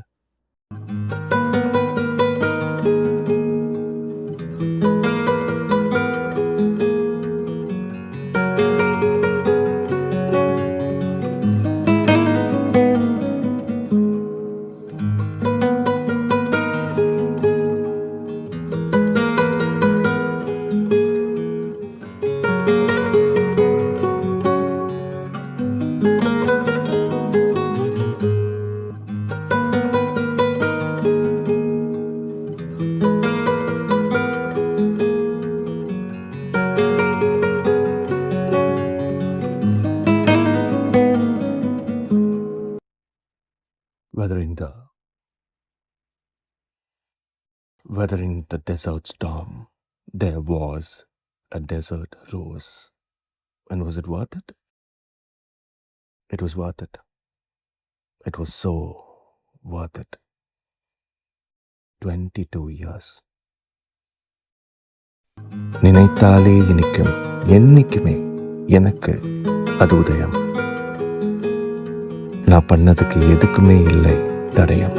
Weathering the desert storm, there was a desert rose. And was it worth it? It was worth it. It was so worth it. 22 years. நினைத்தாலே இனிக்கும், என்னைக்குமே எனக்கு அது உதயம். நான் பண்ணதுக்கு எதுக்குமே இல்லை தடயம்.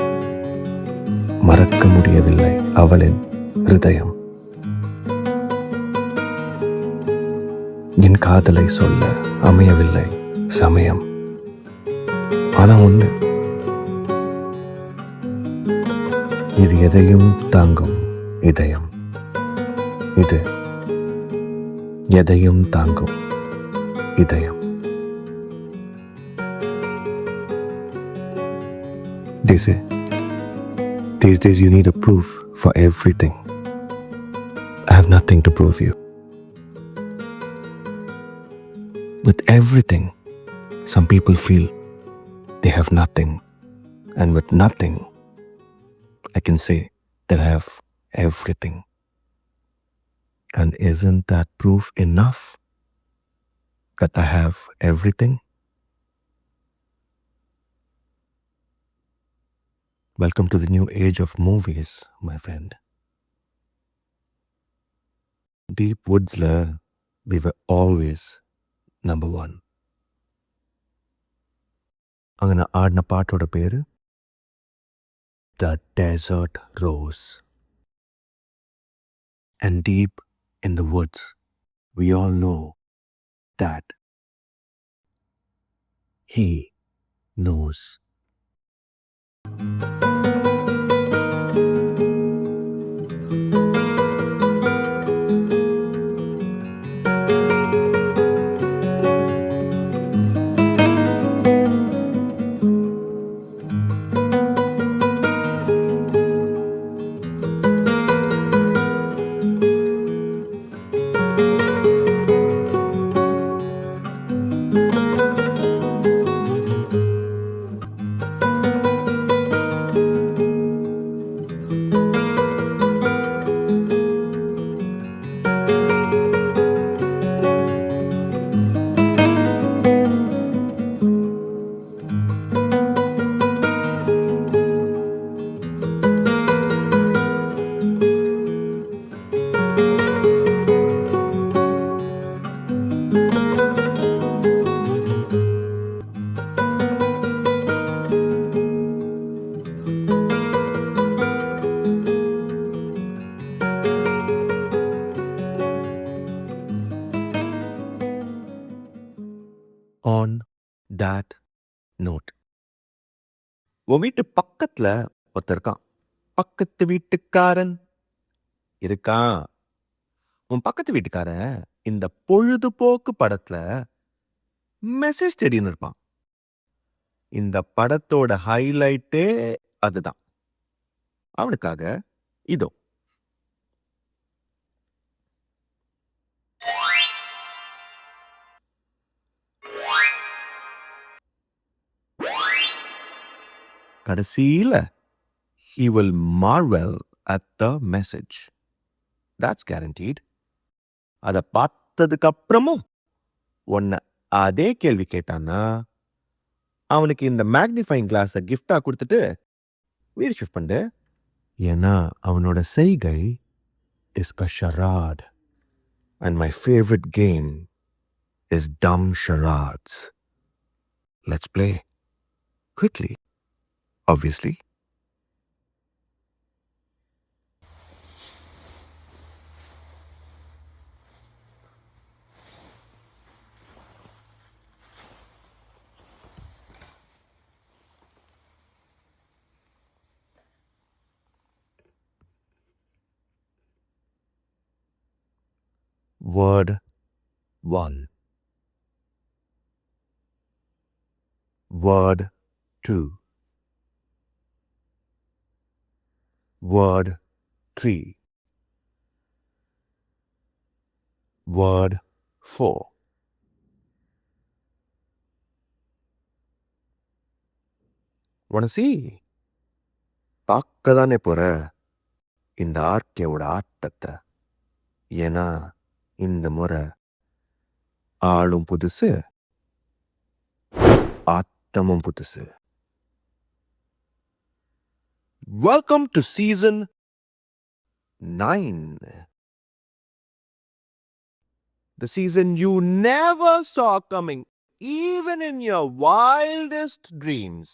மறக்க முடியவில்லை அவளின் ஹிருதயம். என் காதலை சொல்ல அமையவில்லை சமயம். ஆனா ஒண்ணு, இது எதையும் தாங்கும் இதயம். இது எதையும் தாங்கும் இதயம். They say, these days you need a proof for everything. I have nothing to prove you. With everything, some people feel they have nothing. And with nothing, I can say that I have everything. And isn't that proof enough that I have everything? Welcome to the new age of movies, my friend. Deep woodsla, we were always number one. அங்கே ஆடின பாட்டோட பேரு The Desert Rose. And deep in the woods, we all know that he knows. on that note. உன் வீட்டு பக்கத்துல ஒருத்தர் இருக்கான். பக்கத்து வீட்டுக்காரன் இருக்கான். உன் பக்கத்து வீட்டுக்காரன் இந்த பொழுதுபோக்கு படத்துல மெசேஜ் தேடின்னு இருப்பான். இந்த படத்தோட ஹைலைட்டே அதுதான். அவனுக்காக இதோ கடைசியில he will marvel at the message. That's guaranteed. அதை பார்த்ததுக்கு அப்புறமும் உன்னை அதே கேள்வி கேட்டான்னா அவனுக்கு இந்த மேக்னிஃபைங் கிளாஸை கிஃப்டா கொடுத்துட்டு வீடு ஷிஃப்ட் பண்ணு. ஏன்னா அவனோட செய்கை is a charade. And my favorite game is dumb charades. Let's play. Quickly. Obviously. Word 1. Word 2. Word 3. Word 4. Wanna see? பார்க்கதானே போற இந்த ஆர்கேவோட ஆட்டத்தை. ஏன்னா இந்த முறை ஆளும் புதுசு, ஆட்டமும் புதுசு. Welcome to season 9. The season you never saw coming, even in your wildest dreams.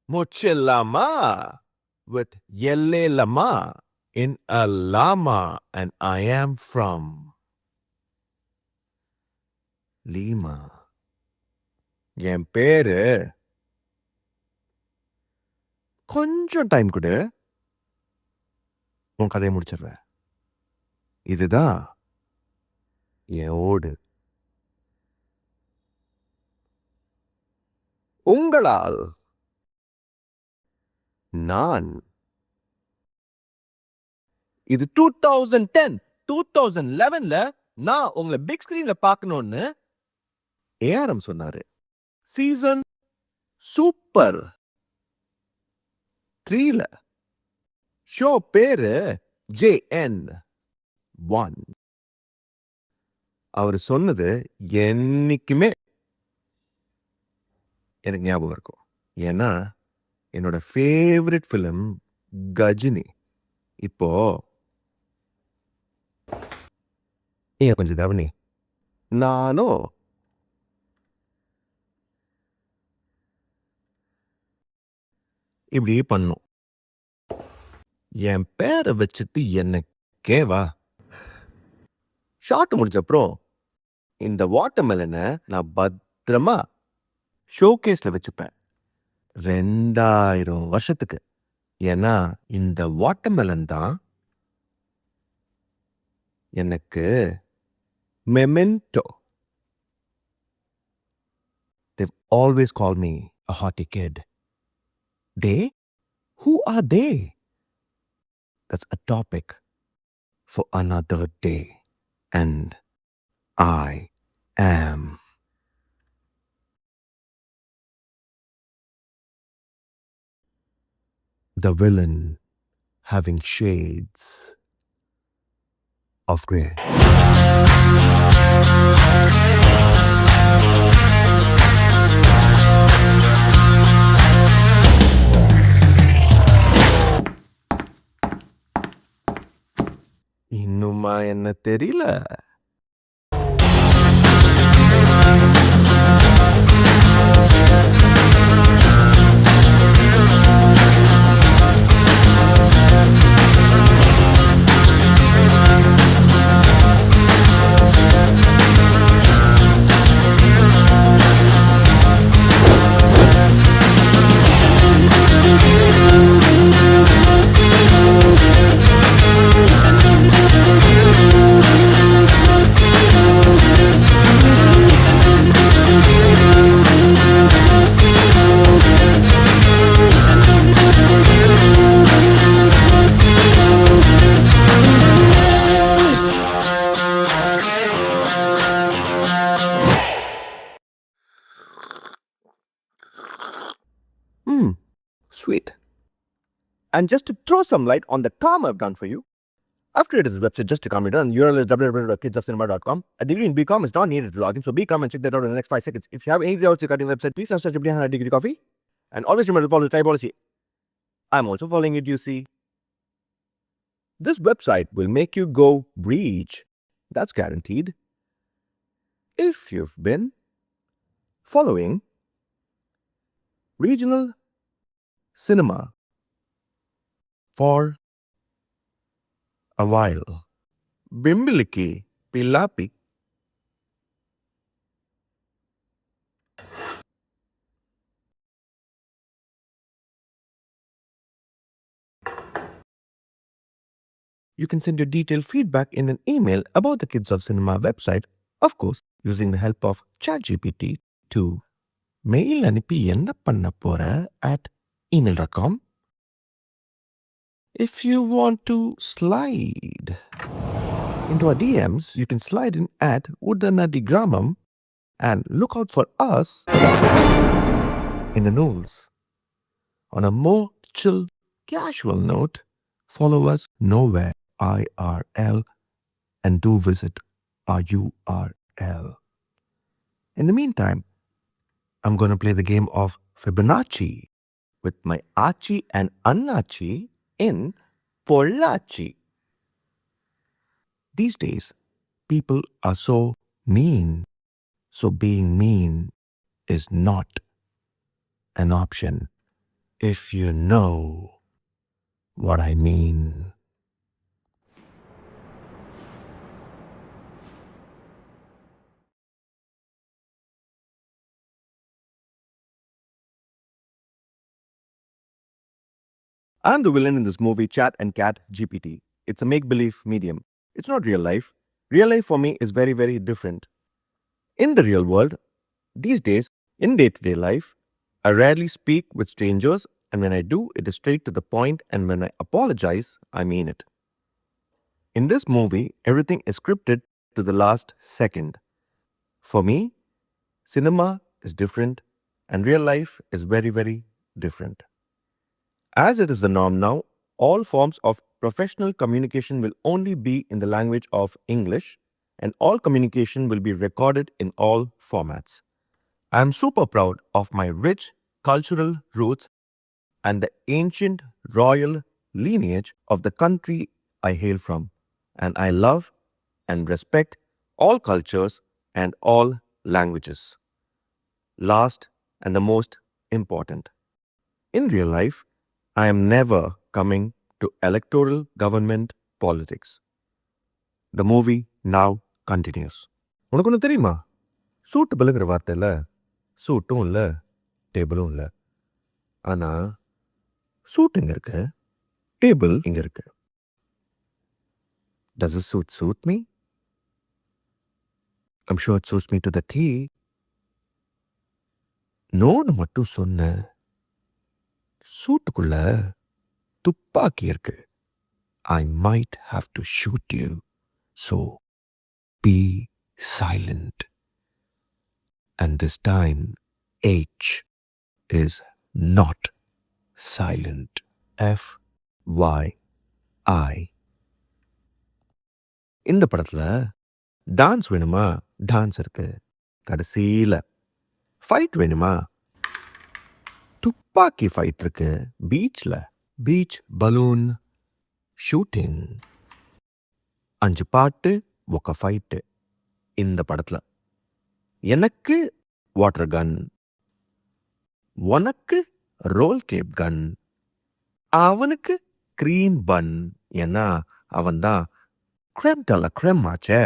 Mochilama with Yelle Lama in a llama, and I am from Lima. என் பேரு கொஞ்சம் டைம் கொடு, உன் கதையை முடிச்சிடுறேன். இதுதான் என் ஓடு. உங்களால் நான் இது 2010 2011ல நான் உங்களை பிக் ஸ்கிரீன்ல பார்க்கணும்னு ஏஆர்எம் சொன்னாரு. சீசன் சூப்பர் 3ல ஷோ பேரு JN1. அவர் சொன்னது என்னைக்குமே எனக்கு ஞாபகம் இருக்கும். ஏன்னா என்னோட ஃபேவரட் ஃபிலிம் கஜினி. இப்போ நீங்க கொஞ்சம் கவனி. நானும் இப்படி பண்ணும். என் பேரை வச்சுட்டு என்ன கேவா. ஷார்ட் முடிச்ச அப்புறம் இந்த வாட்டர்மெலனை நான் பத்திரமா ஷோகேஸ்ல வச்சுப்பேன் 2000 வருஷத்துக்கு. ஏன்னா இந்த வாட்டர்மெலன் தான் எனக்கு Memento. They've always called me a haughty kid. They? Who are they? That's a topic for another day. And I am the villain having shades of grey. இன்னுமா என்ன தெரியல? Sweet. And just to throw some light on the calm I've done for you, I've created this website just to calm you down. URL is www.kidsofcinema.com. A degree in BCom is not needed to log in, so be calm and check that out in the next 5 seconds. If you have any doubts regarding the website, please ask ChatGPT and degree coffee. And always remember to follow the typology. I'm also following it, you see. This website will make you go breach. That's guaranteed. If you've been following regional cinema for a while. Bimbiliki Pilapi. You can send your detailed feedback in an email about the Kids of Cinema website, of course, using the help of ChatGPT to mail அனுப்பி என்ன பண்ண போற at email.com. If you want to slide into our DMs, you can slide in at Udanadi and look out for us in the news. On a more chill, casual note, follow us nowhere IRL and do visit our URL. In the meantime, I'm going to play the game of Fibonacci with my Achi and Annachi in Pollachi. These days, people are so mean, so being mean is not an option. If you know what I mean. I'm the villain in this movie Chat and Cat GPT. It's a make-believe medium. It's not real life. Real life for me is very, very different. In the real world, these days, in day-to-day life, I rarely speak with strangers, and when I do, it is straight to the point, and when I apologize, I mean it. In this movie, everything is scripted to the last second. For me, cinema is different, and real life is very, very different. As it is the norm now, all forms of professional communication will only be in the language of English, and all communication will be recorded in all formats. I am super proud of my rich cultural roots and the ancient royal lineage of the country I hail from, and I love and respect all cultures and all languages. Last and the most important, in real life, I am never coming to electoral government politics. The movie now continues. உனக்கு ஒன்று தெரியுமா? சூட்டபிளுங்கிற வார்த்தையில் சூட்டும் இல்லை, டேபிளும் இல்லை. ஆனால் suit எங்கே இருக்கு? டேபிள் இங்கே இருக்கு. Does this suit me? I'm sure it suits me to the T. நோன்னு மட்டும் சொன்ன சூட்டுக்குள்ள துப்பாக்கி இருக்கு. I might have to shoot you. So be silent. And this time, H is not silent. FYI. இந்த படத்துல டான்ஸ் வேணுமா? டான்ஸ் இருக்கு. கடைசியில் ஃபைட் வேணுமா? துப்பாக்கி ஃபைட் இருக்கு பீச்சில். Beach balloon shooting. 5 பாட்டு ఒక ஃபைட்டு இந்த படத்தில். எனக்கு வாட்டர் கன், உனக்கு ரோல் கேப் கன், அவனுக்கு க்ரீம் பன். ஏன்னா அவன்தான் crème de la crème ஆச்சே.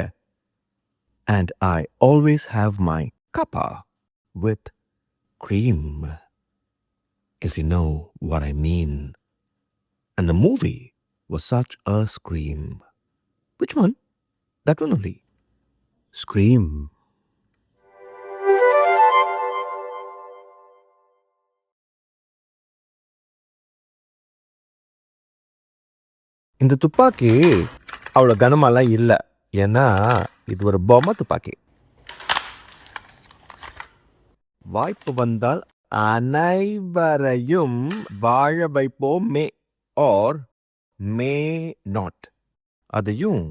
And I always have my cuppa with cream, if you know what I mean. And the movie was such a scream. Which one? That one only. Scream. இந்த துப்பாக்கி அவ்வளோ கனமாலாம் இல்லை. ஏன்னா இது ஒரு பொம்மை துப்பாக்கி. வாய்ப்பு வந்தால் அனைவரையும் வாழ வைப்போம் மே ஆர் மே நாட். அதையும்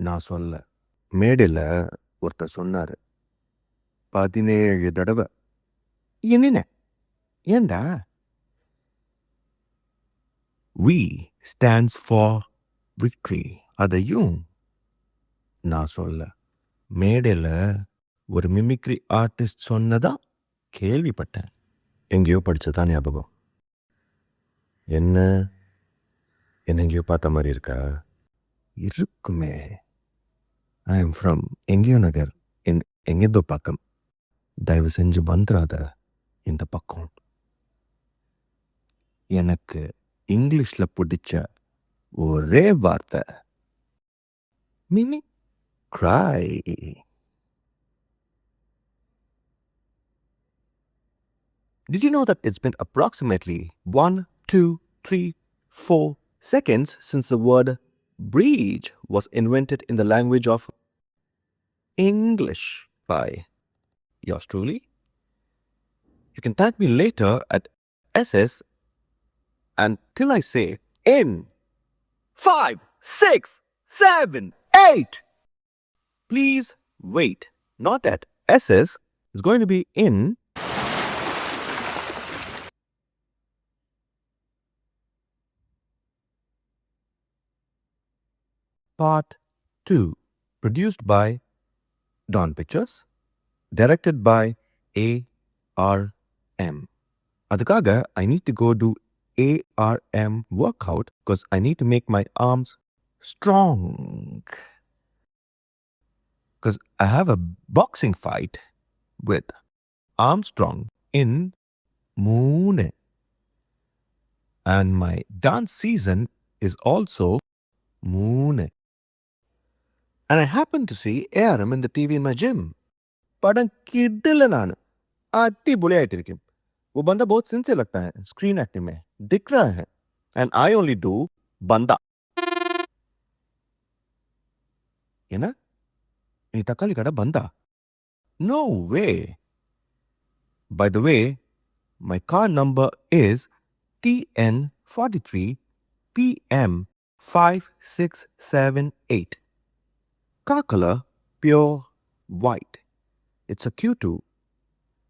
நான் சொல்ல. மேடையில் ஒருத்தர் சொன்னாரு 17 தடவை. என்ன ஏண்டா? We stands for victory. அதையும் நான் சொல்ல. மேடையில் ஒரு மிமிக்ரி ஆர்டிஸ்ட் சொன்னதா கேள்விப்பட்டேன். எங்கேயோ படிச்சதா ஞாபகம். என்ன எங்கேயோ பார்த்த மாதிரி இருக்கா? இருக்குமே. ஐ எம் ஃப்ரம் எங்கேயோ நகர் எங்கேதோ பக்கம். தயவு செஞ்சு வந்துடாத இந்த பக்கம். எனக்கு இங்கிலீஷில் பிடிச்ச ஒரே வார்த்தை meme cry. Did you know that it's been approximately 1, 2, 3, 4 seconds since the word breach was invented in the language of English by yours truly? You can thank me later at SS until I say in 5, 6, 7, 8. Please wait. Not at SS. It's going to be in Part 2. Produced by Dawn Pictures. Directed by ARM. அதுக்காக I need to go do ARM workout because I need to make my arms strong. Because I have a boxing fight with Armstrong in Moon. And my dance season is also Moon. And I happen to see ARM in the TV in my gym. पढ़न किड्डल नान आटी बुले आइट रखी वो बंदा बहुत sincere लगता है screen acting में दिख रहा है and I only do बंदा என்ன நீ தக்காளி கடை பந்தா no way by the way my car number is TN43 PM 5678 car color pure white. It's a Q2.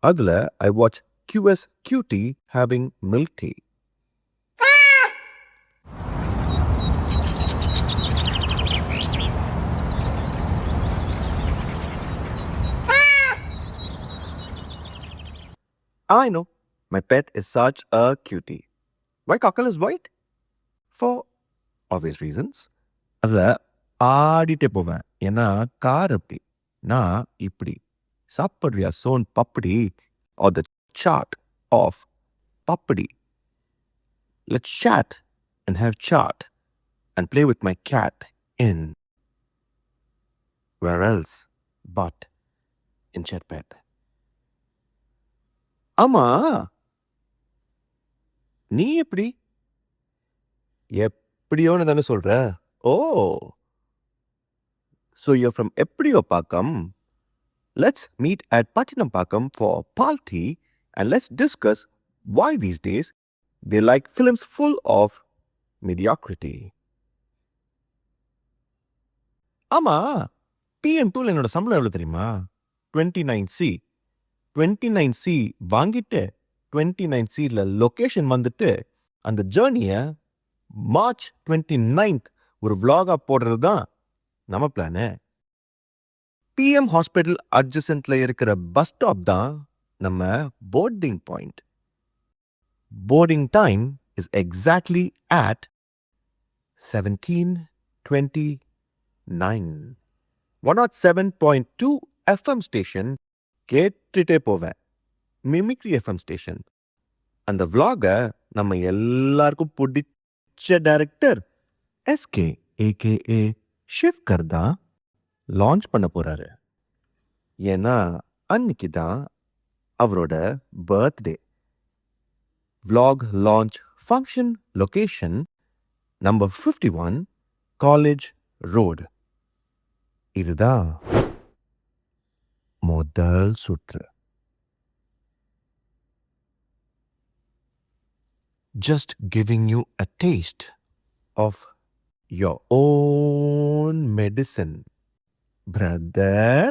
அதுல I watch QS QT having milk tea. I know, my pet is such a cutie. Why cockle is white? For obvious reasons. அதில் ஆடிட்டே போவேன் ஏன்னா car அப்படி நான் இப்படி சாப்பிட்றியா soan papdi or the chart of papdi. Let's chat and have chat and play with my cat in where else but in Chatpad. ஆமா நீ எப்படி எப்படியோன்னு தானே சொல்ற ஓ so you're from எப்படியோ பாக்கம். Let's meet at Patinampakam for Palthi and let's discuss why these days they like films full of mediocrity. ஆமா PM2ல என்னோட சம்பளம் எவ்வளவு தெரியுமா 29C 29C வாங்கிட்டு 29Cல லொகேஷன் வந்துட்டு அந்த ஜேர்னியை மார்ச் 29th ஒரு vlog-ஆ போடுறது தான் நம்ம பிளானு. PM ஹாஸ்பிட்டல் அட்ஜசன்ட்ல இருக்கிற பஸ் ஸ்டாப் தான் நம்ம boarding point. Boarding time is exactly at 17:29. 107.2 FM station கேட்டுட்டே போவேன். Mimicry FM station. அந்த vlog-அ நம்ம எல்லாருக்கும் பிடிச்ச டைரக்டர் எஸ்கே ஏகேஏ ஷிவ்கர் தான் லான்ச் பண்ண போறாரு. ஏன்னா அன்னைக்கு தான் அவரோட birthday. vlog launch function location number 51 College Road. இதுதான் முதல் சுற்று. just giving you a taste of your own medicine, brother,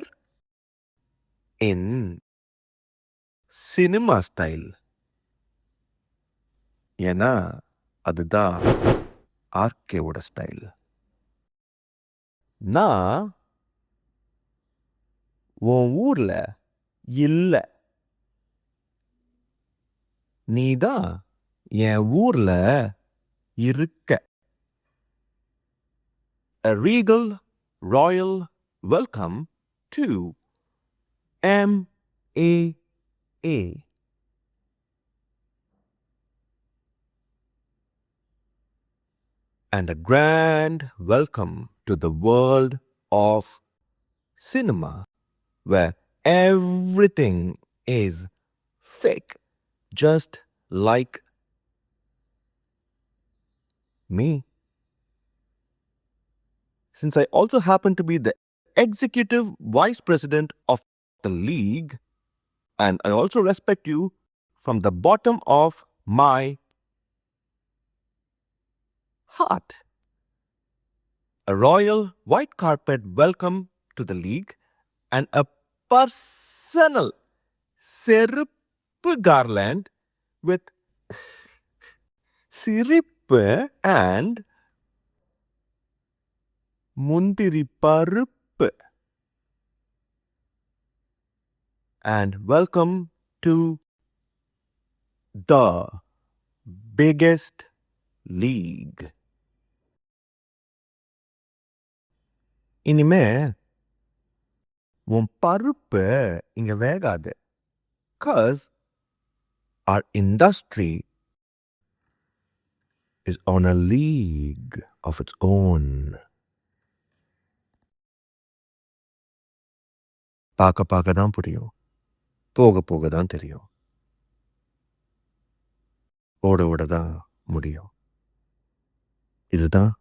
in cinema style. ஏன்னா அதுதான் ஆர்கேவோட ஸ்டைல். நான் உன் ஊர்ல இல்ல, நீதான் என் ஊர்ல இருக்க. A regal, royal welcome to MAA. And a grand welcome to the world of cinema, where everything is fake, just like me. Since I also happen to be the executive vice president of the league, and I also respect you from the bottom of my heart. A royal white carpet welcome to the league and a personal செருப்பு garland with சிரிப்பு and முந்திரி பருப்பு. And welcome to the biggest league. இனிமே உன் பருப்பு இங்க வேகாது. 'Cause our industry is on a league of its own. பார்க்க தான் புரியும், போக தான் தெரியும், ஓட தான் முடியும். இதுதான்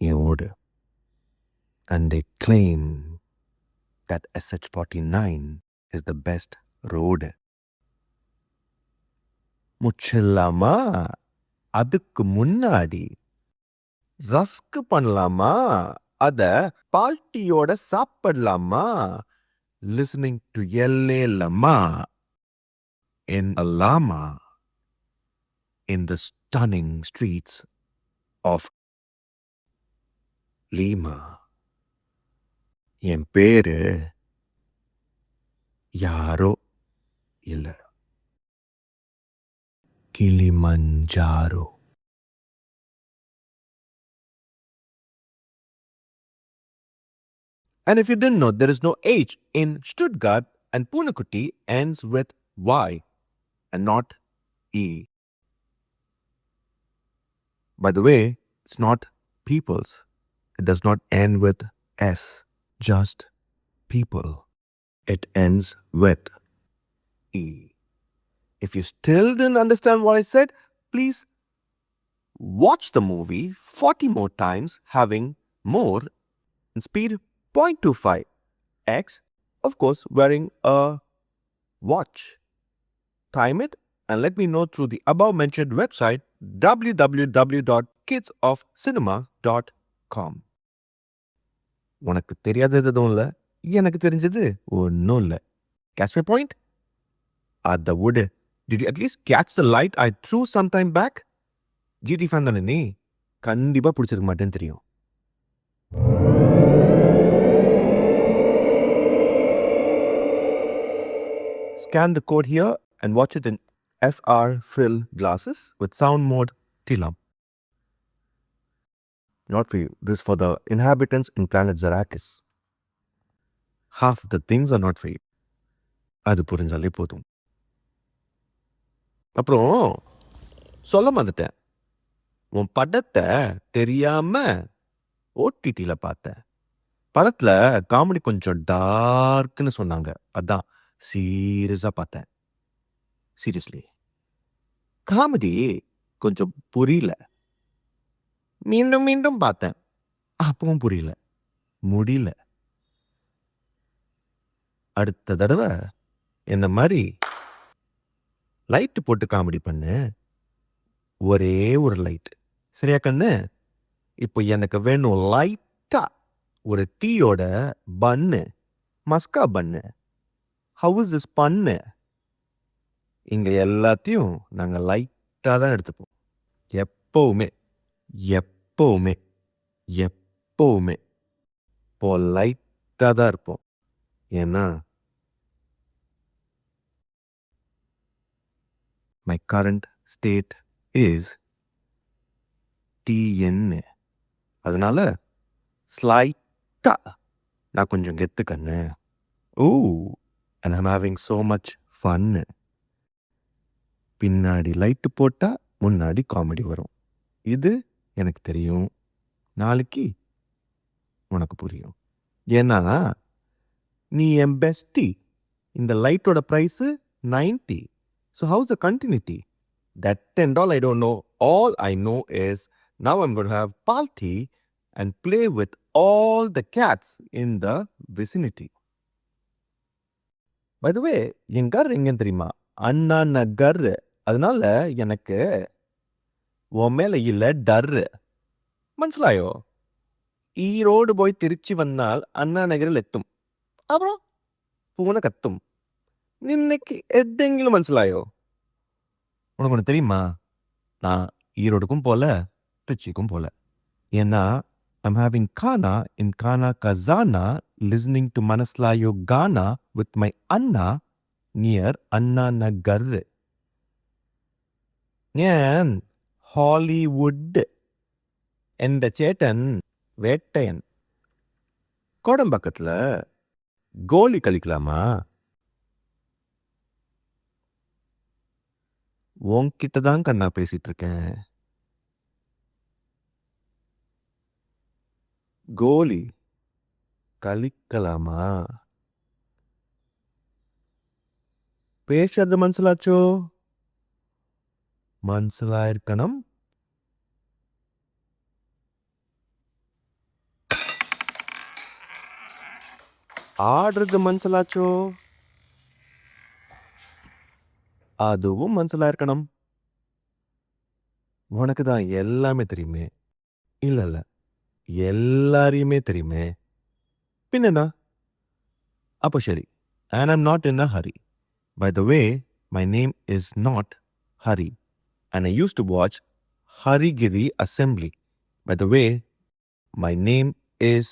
என் ஓடு. And they claim that SH-49 is the best road. முச்சில்லாமா? அதுக்கு முன்னாடி ரஸ்க் பண்ணலாமா? அத பால்ட்டியோட சாப்பிடலாமா? Listening to Yelle Lama in a llama in the stunning streets of Lima. என் பேரு யாரோ இல்ல, Kilimanjaro. And if you didn't know, there is no H in Stuttgart, and Punakutti ends with Y and not E. By the way, it's not peoples. It does not end with S, just people. It ends with E. If you still didn't understand what I said, please watch the movie 40 more times, having more in speed 0.25x, of course, wearing a watch. Time it and let me know through the above mentioned website www.kidsofcinema.com. உனக்கு தெரியாதது எதுவும் இல்லை, எனக்கு தெரிஞ்சது ஒன்றும் இல்லை. Catch my point? அத விடு. Did you at least catch the light I threw some time back? GT fan தானே நீ? கண்டிப்பா பிடிச்சிருக்க மாட்டேன்னு தெரியும். Scan the code here and watch it in FR Frill glasses with sound mode Tilam. Not for you. This is for the inhabitants in planet Zarakis. Half the things are not for you. அது புரிஞ்சாலே போதும். அப்புறம் சொல்ல மறந்துட்டேன், உன் படத்தை தெரியாம ஓடிடியில பார்த்தேன். படத்துல காமெடி கொஞ்சம் டார்க்னு சொன்னாங்க, அதான் சீரியஸா பார்த்தேன். சீரியஸ்லி காமெடி கொஞ்சம் புரியல. மீண்டும் மீண்டும் பார்த்தேன், அப்பவும் புரியல, முடியல. அடுத்த தடவை என்ன மாதிரி லைட்டு போட்டு காமெடி பண்ணு. ஒரே ஒரு லைட். சரியா கண்ணு? இப்போ எனக்கு வேணும் லைட்டா ஒரு டீயோட பன்னு, மஸ்கா பன்னு. ஹவ் இஸ் திஸ் பன்னு? இங்க எல்லாத்தையும் நாங்க லைட்டா தான் எடுத்துப்போம். எப்பவுமே எப்பவுமே எப்பவுமே லைட்டா தான் இருப்போம். ஏன்னா மை கரண்ட் ஸ்டேட் இஸ் டிஎன்னு. அதனால ஸ்லைட்டா நான் கொஞ்சம் கெத்து கண்ணு. ஓ, and I'm having so much fun. பின்னாடி லைட்டு போட்டா முன்னாடி காமெடி வரும். இது எனக்கு தெரியும். நாளைக்கு உனக்கு புரியும். ஏன்னா நீ என் பெஸ்டி. இந்த லைட்டோட price 90. So how's the continuity? That $10 I don't know. All I know is now I'm going to have party and play with all the cats in the vicinity. By the way, என் கர் எங்கன்னு தெரியுமா? அண்ணா நகர். அதனால எனக்கு உன் மேல இல்ல டர்ரு. മനസ്സിലായോ? ഈ road പോയി തിരിച്ചു വന്നാൽ അണ്ണാ നഗറിൽ എത്തും. അപ്പുറം പൂന കത്തും. നിന്നക്ക് എന്തെങ്കിലും മനസ്സിലായോ? உனக்கு ஒன்று தெரியுமா? நான் ஈரோடுக்கும் போல ட்ரிச்சிக்கும் போல. ஏன்னா I'm having Kana in Kana Kazana listening to Manaslayo Ghana with my Anna near Anna Nagar. ഞാൻ ഹോളിവുഡ്. എൻ്റെ ചേട്ടൻ വേട്ടയൻ. கோடம்பாக்கத்தில் கோலி கழிக்கலாமா? உன்கிட்ட தான் கண்ணா பேசிட்டு இருக்கேன். கோலி கழிக்கலாமா? பேசாத மனசிலாச்சோ? மனசிலாயிருக்கணும். ஆடுறது மனசிலாச்சோ? அதுவும் மனசிலா இருக்கணும். உனக்கு தான் எல்லாமே தெரியுமே. இல்ல இல்ல, எல்லாரையுமே தெரியுமே. பின்னா அப்போ சரி. And I'm not in a hurry. By the way, my name is not Hari. And I used to watch Harigiri Assembly. By the way, my name is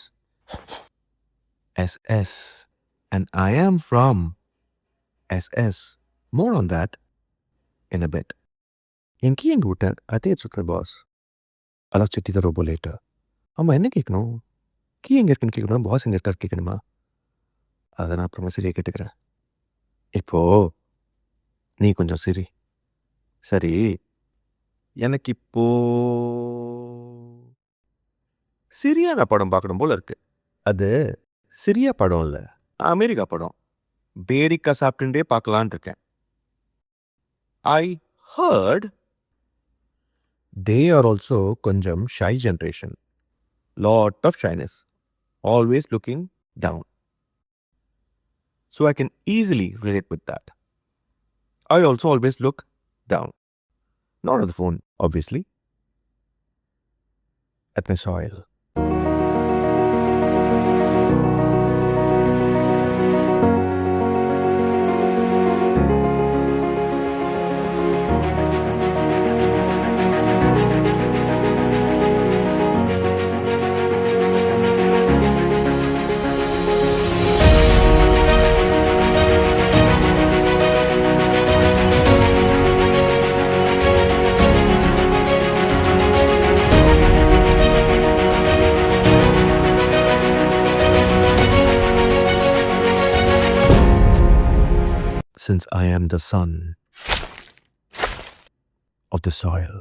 SS. And I am from SS. More on that in a bit. Inki and Guta, I think it's the boss. I'll chat the robo later. அம்மா என்ன கேட்கணும்? Key எங்கே இருக்குன்னு கேட்கணும், pass எங்கே இருக்காரு கேட்கணுமா? அதை நான் அப்புறமா சரியாக கேட்டுக்கிறேன். இப்போ நீ கொஞ்சம் சரி. சரி, எனக்கு இப்போ சிரியானா படம் பார்க்கணும் போல இருக்கு. அது சிரியா படம் இல்லை, அமெரிக்கா படம். பேரிக்கா சாப்பிட்டுட்டே பார்க்கலான் இருக்கேன். I heard they are also கொஞ்சம் shy generation. Lot of shyness. Always looking down. So I can easily relate with that. I also always look down. Not on the phone, obviously. At my soil. Since I am the son of the soil.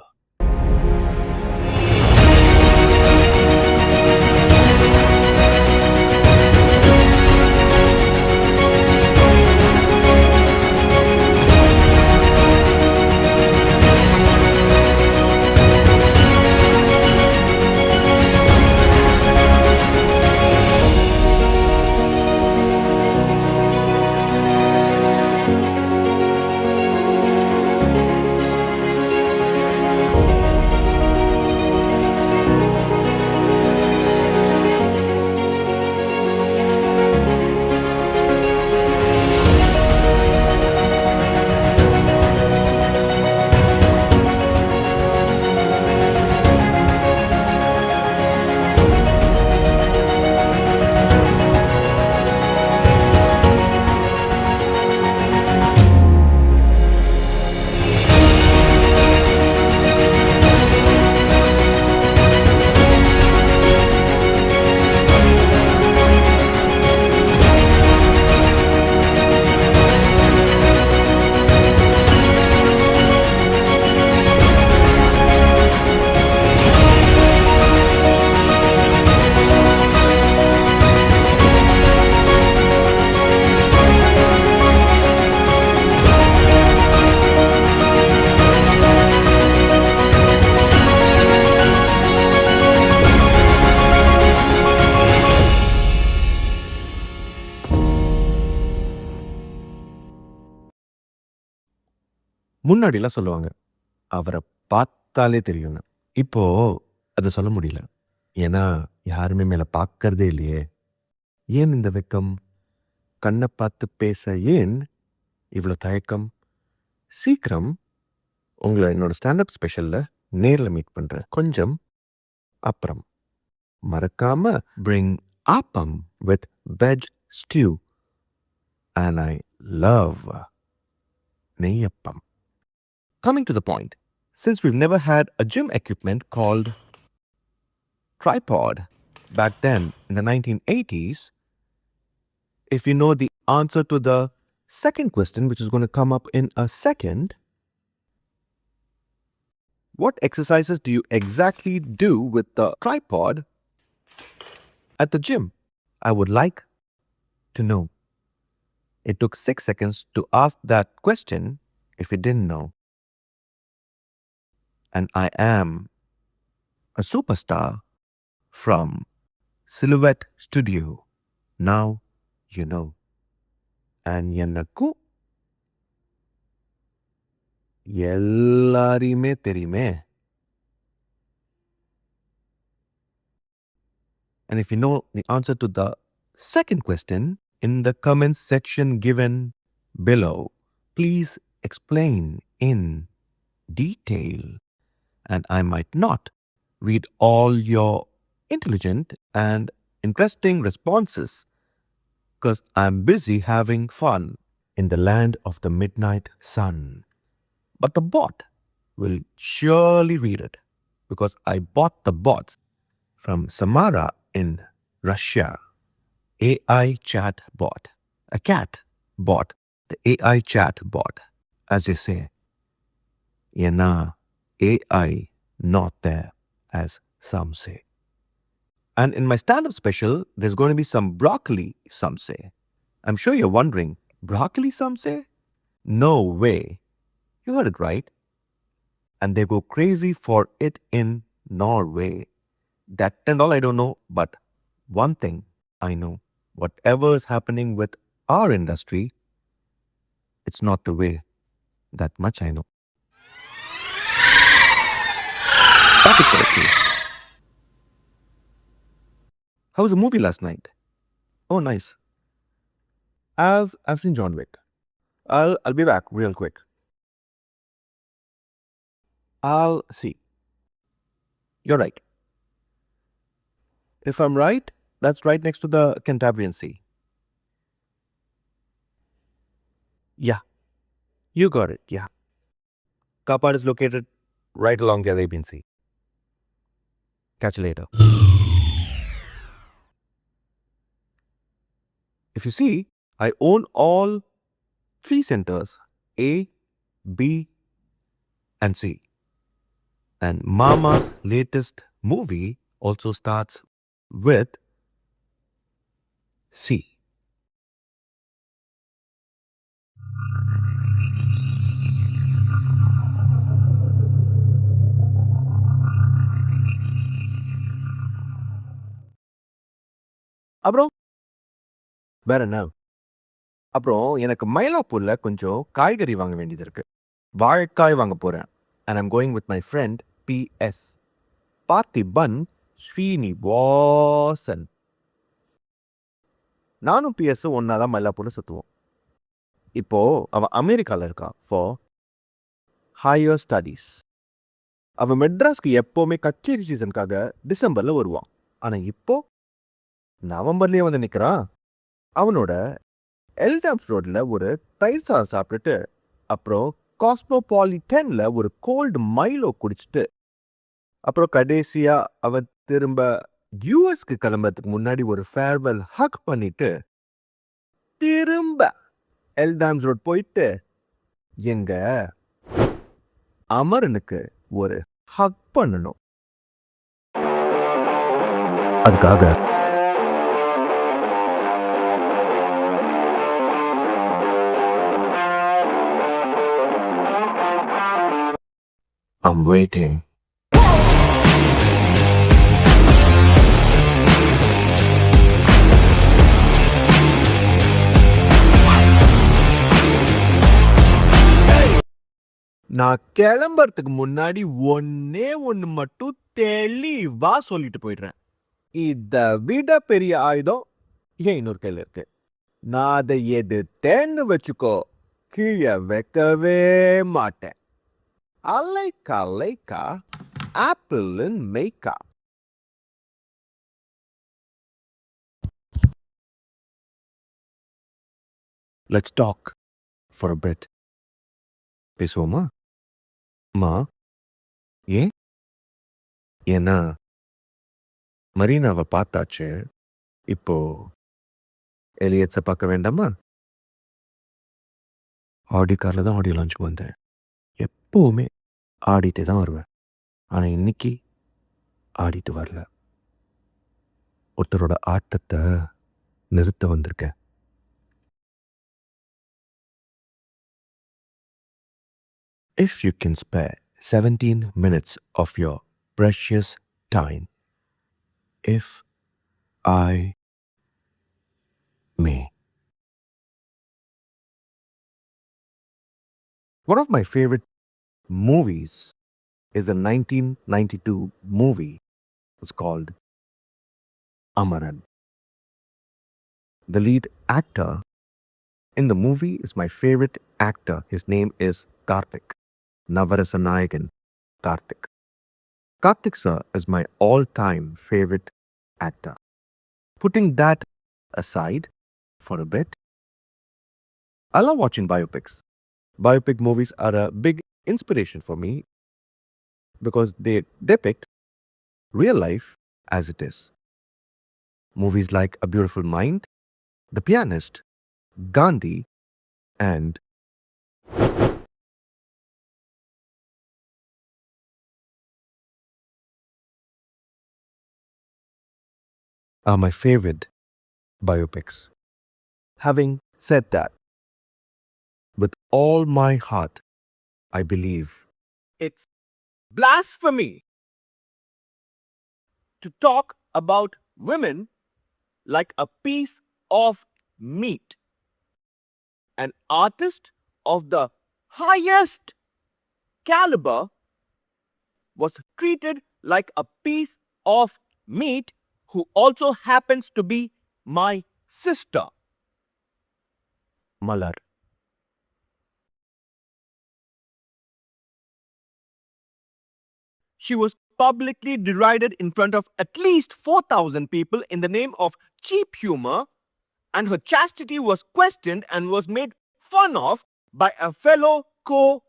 முன்னாடிலாம் சொல்லுவாங்க, அவரை பார்த்தாலே தெரியும்னு. இப்போ அதை சொல்ல முடியல. ஏன்னா யாருமே மேல பார்க்கறதே இல்லையே. ஏன் இந்த வெக்கம்? கண்ணை பார்த்து பேச ஏன் இவ்வளோ தயக்கம்? சீக்கிரம் உங்களை என்னோட ஸ்டாண்டப் ஸ்பெஷல்ல நேர்ல மீட் பண்றேன். கொஞ்சம் அப்புறம். மறக்காம bring appam with veg stew. And I love neyyappam. Coming to the point, since we've never had a gym equipment called tripod back then in the 1980s, if you know the answer to the second question, which is going to come up in a second, what exercises do you exactly do with the tripod at the gym? I would like to know. It took 6 seconds to ask that question if you didn't know. And I am a superstar from Silhouette Studio. Now you know. And எனக்கும் எல்லாரையுமே தெரியுமே. And if you know the answer to the second question in the comments section given below, please explain in detail. And I might not read all your intelligent and interesting responses because I'm busy having fun in the land of the midnight sun. But the bot will surely read it because I bought the bots from Samara in Russia. AI chat bot. A cat bot. The AI chat bot, as they say. Yana AI not there, as some say. And in my stand-up special, there's going to be some broccoli, some say. I'm sure you're wondering, broccoli, some say? No way. You heard it right. And they go crazy for it in Norway. That and all I don't know, but one thing I know. Whatever is happening with our industry, it's not the way. That much I know. Topic correctly. How was the movie last night? Oh, nice. I've seen John Wick. I'll be back real quick. I'll see. You're right. If I'm right, that's right next to the Cantabrian Sea. Yeah, you got it. Yeah. Kapad is located right along the Arabian Sea. Catch you later. If you see, I own all 3 centers, A, B, and C. And Mama's latest movie also starts with C. அப்புறம் வேற என்ன? அப்புறம் எனக்கு மயிலாப்பூர்ல கொஞ்சம் காய்கறி வாங்க வேண்டியது இருக்கு. வாழைக்காய் வாங்க போறேன். And I'm going with my friend PS. Parthiban Srinivasan. நானும் PS ஒன்னா தான் மயிலாப்பூர்ல சுத்துவோம். இப்போ அவன் அமெரிக்கால இருக்கான் for higher studies. அவன் மெட்ராஸ்க்கு எப்பவுமே கச்சேரி சீசனுக்காக டிசம்பர்ல வருவான். ஆனா இப்போ நவம்பர்லயே வந்து நிக்கிறான். அவனோட எல்டாம்ஸ் ரோட்ல ஒரு தயிர் சாதம் சாப்பிட்டுட்டு அப்புறம் காஸ்மோபாலிட்டன்ல ஒரு கோல்டு மைலோ குடிச்சிட்டு அப்புறம் கடைசியா அவன் திரும்ப யூஎஸ்க்கு கிளம்புறதுக்கு முன்னாடி ஒரு ஃபேர்வெல் ஹக் பண்ணிட்டு திரும்ப எல்டாம்ஸ் ரோட் போயிட்டு எங்க அமரனுக்கு ஒரு ஹக் பண்ணணும். அதுக்காக I'm waiting. நான் கிளம்புறதுக்கு முன்னாடி ஒன்னே ஒன்னு மட்டும் தெளிவா சொல்லிட்டு போயிடுறேன். இத விட பெரிய ஆயுதம் ஏன் இன்னொரு கையில இருக்கு. நான் அதை எடுத்தேன்னு வச்சுக்கோ, கீழே வைக்கவே மாட்டேன். அலைக்கா லைக்கா ஆப்பிளின் மெய்க்கா. Let's talk for a bit. பேசுவோமா? அம்மா, ஏன்? ஏன்னா மரீனாவை பார்த்தாச்சு. இப்போ எலியட்ஸை பார்க்க வேண்டாமா? ஆடி காரில் தான் ஆடியோ லான்ச்சுக்கு வந்தேன். எப்போவுமே ஆடிட்டே தான் வருவேன். ஆனால் இன்னைக்கு ஆடிட்டு வரல. ஒருத்தரோட ஆட்டத்தை நிறுத்த வந்திருக்கேன். If you can spare 17 minutes of your precious time, if I may. One of my favorite movies is a 1992 movie. It's called Amaran. The lead actor in the movie is my favorite actor. His name is Karthik. Navarasanayagan Karthik. Karthik sir is my all-time favorite actor. Putting that aside for a bit, I love watching biopics. Biopic movies are a big inspiration for me because they depict real life as it is. Movies like A Beautiful Mind, The Pianist, Gandhi, and are my favorite biopics. Having said that, with all my heart, I believe it's blasphemy to talk about women like a piece of meat. An artist of the highest caliber was treated like a piece of meat who also happens to be my sister. Malar. She was publicly derided in front of at least 4,000 people in the name of cheap humor, and her chastity was questioned and was made fun of by a fellow co-star.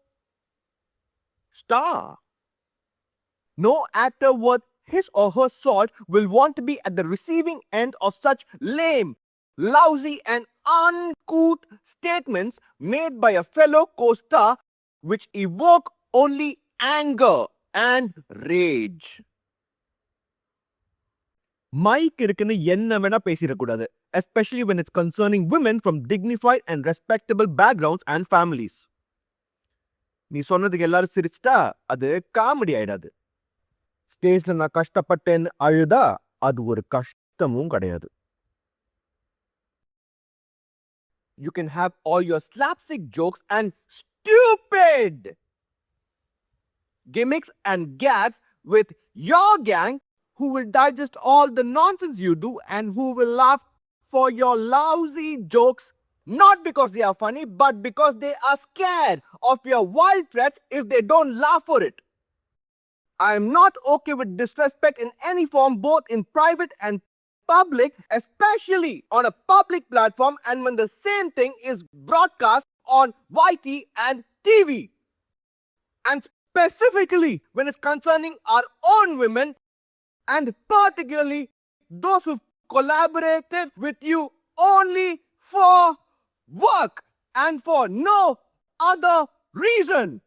No actor worth his or her salt will want to be at the receiving end of such lame, lousy, and uncouth statements made by a fellow co-star which evoke only anger and rage. Mic இருக்குன்னு என்ன வேணா பேசிடக்கூடாது, especially when it's concerning women from dignified and respectable backgrounds and families. நீ சொன்னதுக்கு எல்லாரும் சிரிச்சிட்டா அது comedy ஆயிடாது. ஸ்டேஜ்ல நான் கஷ்டப்பட்டேன்னு அழுதா அது ஒரு கஷ்டமும் கிடையாது. You can have all your slapstick jokes and stupid gimmicks and gags with your gang who will digest all the nonsense you do and who will laugh for your lousy jokes, not because they are funny, but because they are scared of your wild threats if they don't laugh for it. I am not okay with disrespect in any form, both in private and public, especially on a public platform and when the same thing is broadcast on YT and TV. And specifically when it's concerning our own women, and particularly those who've collaborated with you only for work and for no other reason.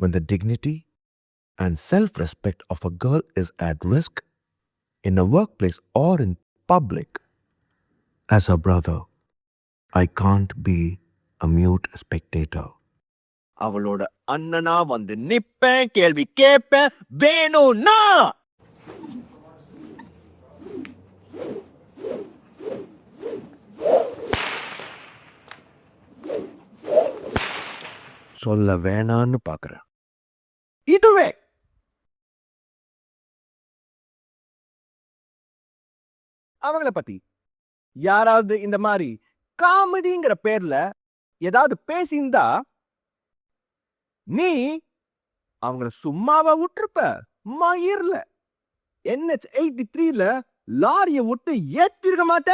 When the dignity and self-respect of a girl is at risk in a workplace or in public, as her brother, I can't be a mute spectator. அவளோட அண்ணனா வந்து நிப்பேன், கேள்வி கேட்பேன், வேணும்னா சொல்ல வேணான்னு பார்க்குறேன். இதுவே அவங்கள பத்தி யாராவது இந்த மாதிரி காமெடிங்கிற பேர்ல ஏதாவது பேசியிருந்தா நீ அவங்கள சும்மாவா விட்டுருப்ப? மயிர்ல NH83ல லாரிய விட்டு ஏத்திருக்க மாட்ட.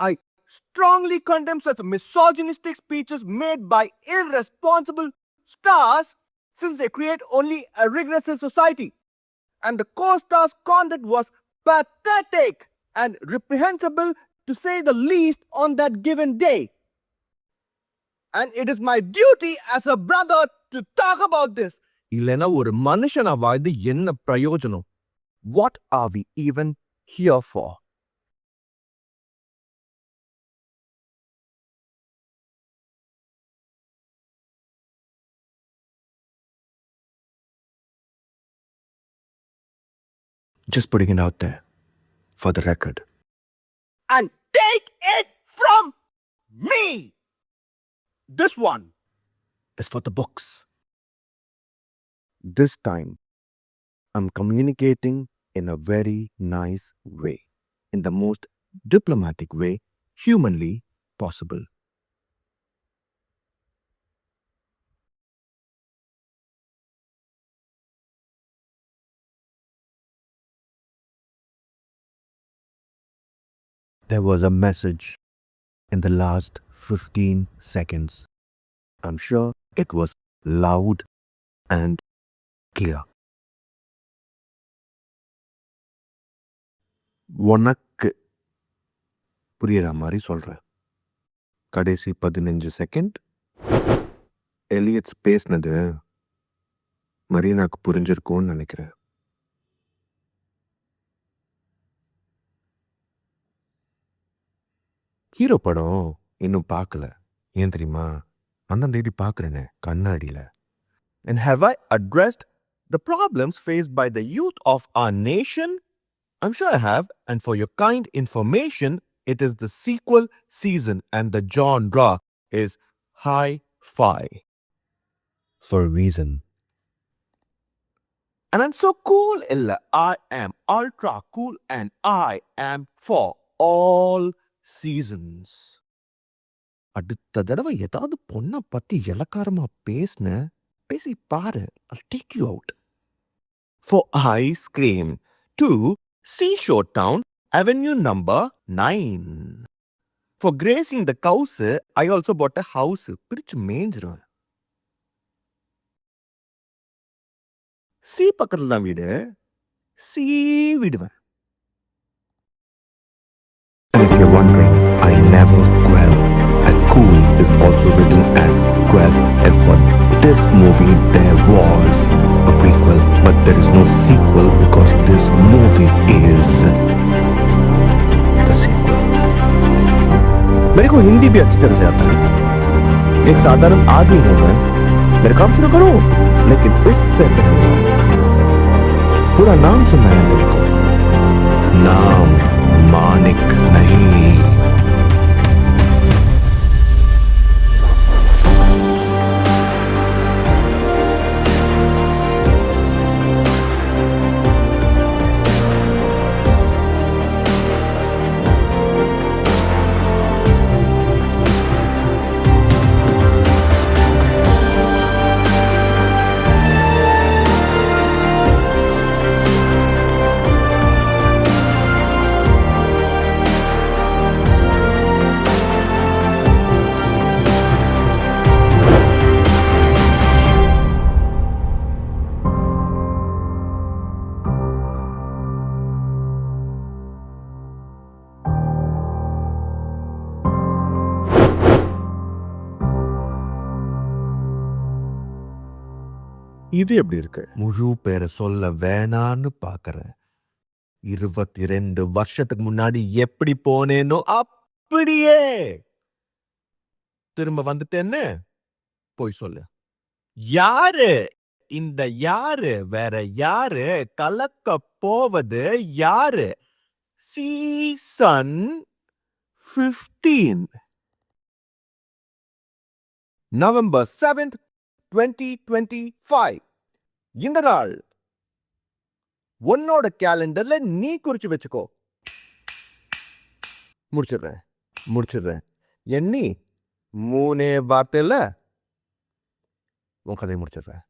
I strongly condemn such misogynistic speeches made by irresponsible stars since they create only a regressive society. And the co-star's conduct was pathetic and reprehensible to say the least on that given day. And it is my duty as a brother to talk about this. இல்லனா ஒரு மனுஷனா வாழ்ந்து என்ன பிரயோஜனம்? What are we even here for? Just putting it out there for the record. And take it from me! This one is for the books. This time, I'm communicating in a very nice way, in the most diplomatic way humanly possible. There was a message in the last 15 seconds. I'm sure it was loud and clear. உனக்கு புரியுற மாதிரி சொல்றேன். கடைசி 15 second Elliot's பேசினது மரீனாக்கு புரிஞ்சிருக்கும்னு நினைக்கிறேன். Hero படம் இன்னும் பார்க்கல. ஏன் தெரியுமா? அந்த தேடி பார்க்குறேனே கண்ணாடியில். And have I addressed the problems faced by the youth of our nation? I'm sure I have. And for your kind information, it is the sequel season and the genre is hi-fi. For a reason. And I'm so cool, illa. I am ultra cool and I am for all seasons. அடுத்த தடவை ஏதாவது பொண்ணை பத்தி இலக்காரமா பேசி பாரு. I'll take you out. For ice cream to Seashore Town, Avenue number 9. For grazing the cows, I also bought a house. பிரிச்சு மேய்ஞ்சிருவேன். C பக்கத்துல தான் வீடு. சி விடுவேன். And if you're wondering, I never quell. And cool is also written as quell. And for this movie, there was a prequel, but there is no sequel because this movie is the sequel. मेरे को हिंदी भी अच्छी तरह से आता है. एक साधारण आदमी हूं मैं. मेरा काम शुरू करो, लेकिन उससे पहले पूरा नाम सुनना है तेरे को. नाम मानिक नहीं. இது எப்படி இருக்கு? முழு பேரை சொல்ல வேணான்னு பார்க்கறேன். 22 வருஷத்துக்கு முன்னாடி எப்படி போனேனோ அப்படியே திரும்ப வந்துட்டேன்னு போய் சொல்லு. யாரு இந்த யாரு? வேற யாரு? கலக்க போவது யாரு? சீசன் 15. November 7th, 2025. இந்த நாள் உன்னோட கேலண்டர்ல நீ குறிச்சு வச்சுக்கோ. முடிச்சிடுறேன். எண்ணி 3 வார்த்தையில உன் கதையை முடிச்சிடுறேன்.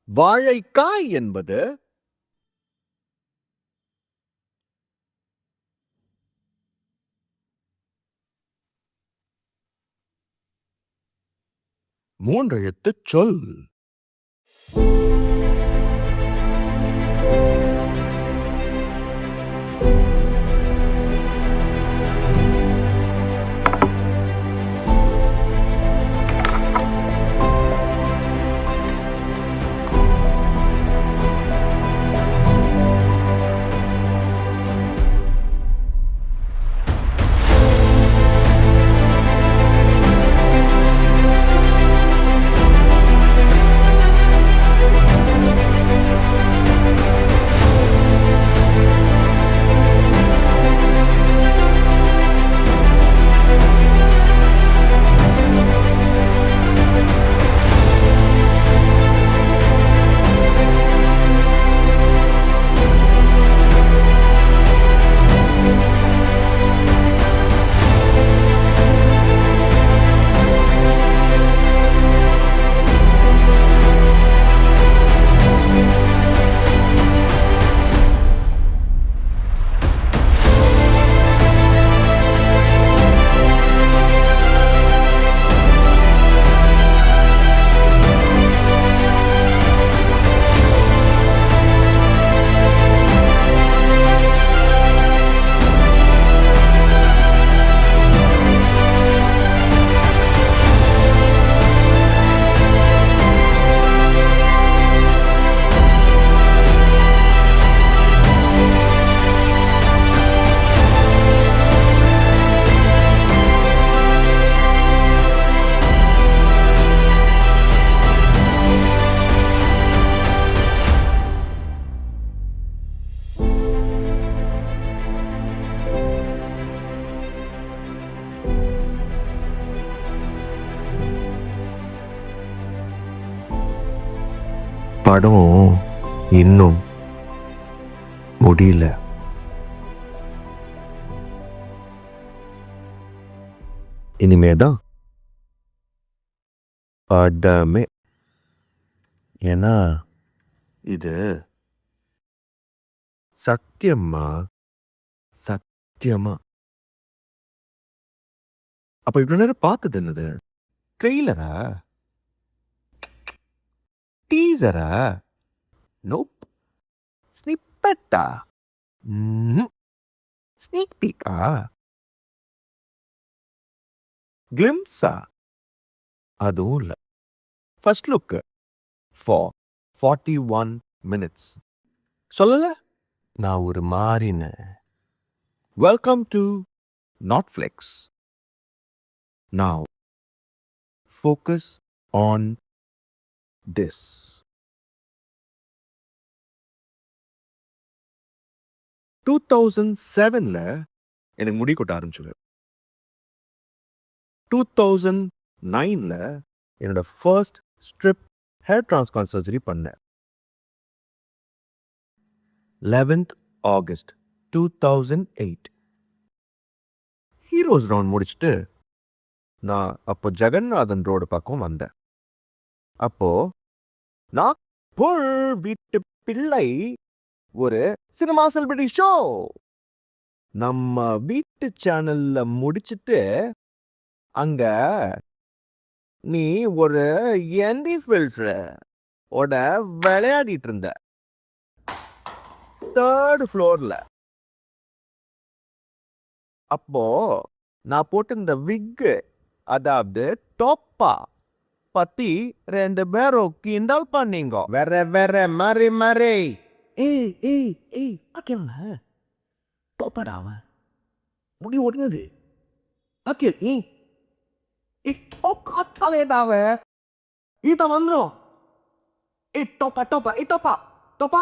வாழைக்காய் என்பது மூன்று எழுத்து சொல். படம் இன்னும் முடியல. இனிமேதான் படமே. ஏன்னா இது சத்தியமா. அப்ப இவ்வளவு நேரம் பார்த்தது என்னது? ட்ரெய்லரா? டீசரா? நோப். ஸ்னிப்பெட்டா? ஸ்னீக் பீக்கா? கிளிம்ஸா? அதுவும் இல்ல. First look for 41 minutes. சொல்லல நான் ஒரு மாறின. Welcome to Netflix. Now focus on this. Two thousand செவன்ல எனக்கு முடி கொட்ட ஆரம்பிச்சது. 2009ல என்னோட first strip hair transplant surgery பண்ணேன். 11th August 2008 ஹீரோஸ் ரவுண்ட் முடிச்சுட்டு நான் அப்போ ஜெகநாதன் ரோடு பக்கம் வந்தேன். அப்போ நான் வீட்டு பிள்ளை ஒரு சினிமா செலிபிரிட்டி ஷோ நம்ம வீட்டு சேனல்ல முடிச்சிட்டு அங்க நீ ஒரு என்டி ஃபில்டர் ஓட விளையாடிட்டு இருந்த 3rd ஃப்ளோர்ல. அப்போ நான் போட்டு இந்த விக்கு, அதாவது டோப்பா பத்தி 2 பேரும் கிண்டல் பண்ணீங்க. வேற மாறி ஏய் பாக்கல டோப்பாடாவ முடி ஓடுனது. ஓகே காத்தாலேடாவ ஈத்த வந்துடும். டோப்பா டோப்பா டோப்பா டோப்பா.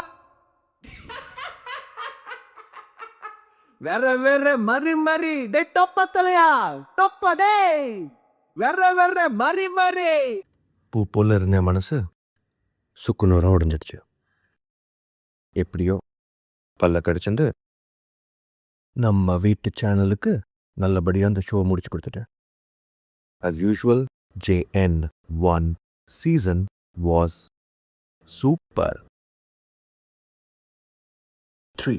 வேற வேற மறி மறி டே டோப்பா தலையா டோப்பா டே வேற வேற மறி மறி. பூ போல இருந்த மனசு சுக்குநூறாக உடைஞ்சிடுச்சு. எப்படியோ பல்ல கடிச்சுண்டு நம்ம வீட்டு சேனலுக்கு நல்லபடியாக அந்த ஷோ முடிச்சு கொடுத்துட்டேன். As usual, JN1 season was super. 3.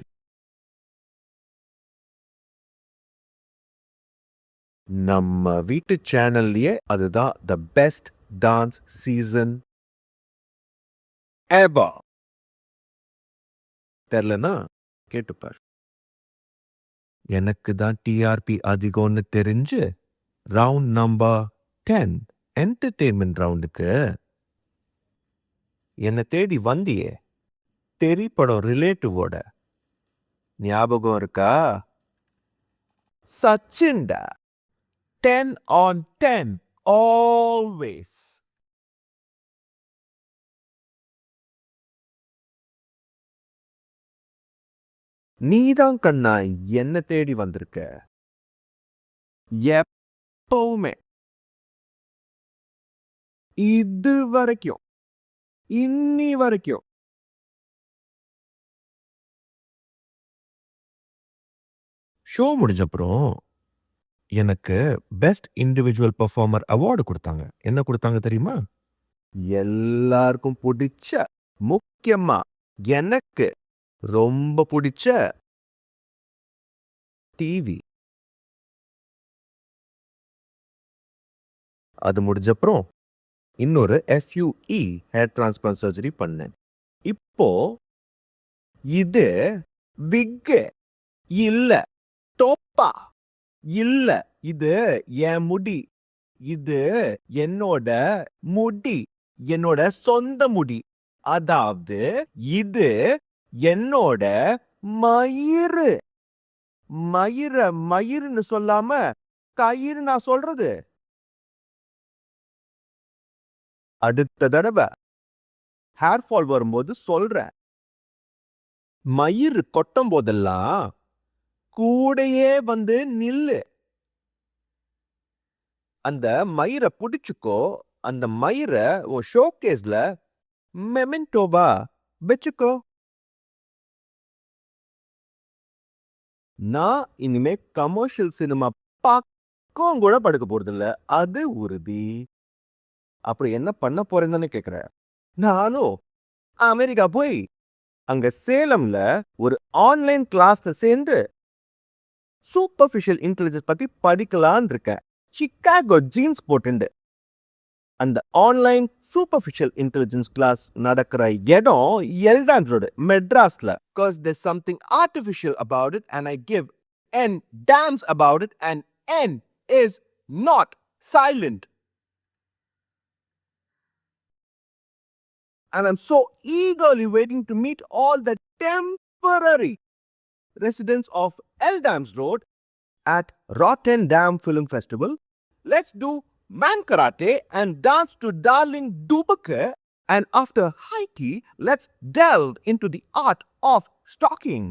நம்ம வீட்டு சேனல்லையே அதுதான் the best dance season ever. தெரிலனா கேட்டுப்பார். எனக்கு தான் டிஆர்பி அதிகம்னு தெரிஞ்சு ரவுண்ட் நம்பர் 10 என்டர்டெயின்மெண்ட் ரவுண்டுக்கு என்னை தேடி வந்தியே தெரி படம் ரிலேட்டிவோட ஞாபகம் இருக்கா? சச்சின்டா 10 on 10 always. நீதான் கண்ணா என்ன தேடி வந்திருக்க எப்பவுமே. இது வரைக்கும் இன்னி வரைக்கும் ஷோ முடிஞ்சப்புறம் எனக்கு பெஸ்ட் இண்டிவிஜுவல் பெர்ஃபார்மர் அவார்டு கொடுத்தாங்க. என்ன கொடுத்தாங்க தெரியுமா? எல்லாருக்கும் பிடிச்ச, முக்கியமா எனக்கு ரொம்ப பிடிச்ச டிவி. அது முடிஞ்சப்புறம் இன்னொரு FUE ஹேர் டிரான்ஸ்பிளான்ட் சர்ஜரி பண்ணேன். இப்போ இது விக்கு இல்ல, டோப்பா இல்ல, இது என் முடி. இது என்னோட முடி, என்னோட சொந்த முடி. அதாவது இது என்னோட மயிறு. மயிறுன்னு சொல்லாம கயிறு நான் சொல்றது. அடுத்த தடவை ஹேர் ஃபால் வரும்போது சொல்றேன். மயிறு கொட்டும் போதெல்லாம் கூடையே வந்து நில்லு. அந்த மயிரை பிடிச்சுக்கோ. அந்த மயிரை உன் ஷோகேஸ்ல மெமெண்டோவா வச்சுக்கோ. நான் இனிமே கமர்ஷியல் சினிமா பக்கம் கூட படுக்க போறது இல்ல, அது உறுதி. அப்புறம் என்ன பண்ண போறேன்னு கேக்குற? நானும் அமெரிக்கா போய் அங்க சேலம்ல ஒரு ஆன்லைன் கிளாஸ்ல சேர்ந்து சூப்பர்ஃபிஷியல் இன்டெலிஜென்ஸ் பத்தி படிக்கலான்னு இருக்கேன். சிக்காகோ ஜீன்ஸ் போட்டுண்டு. அந்த ஆன்லைன் சூப்பர்ஃபிஷியல் இன்டெலிஜென்ஸ் கிளாஸ் நடக்கிற இடம் எல்டான்ஸ் ரோடு, மெட்ராஸ்ல. Because there's something artificial about it and I give N damns about it and N is not silent. And I'm so eagerly waiting to meet all the temporary residents of Eldams Road at Rotterdam Film Festival. Let's do man karate and dance to Darling Dubake. And after high tea, let's delve into the art of stalking.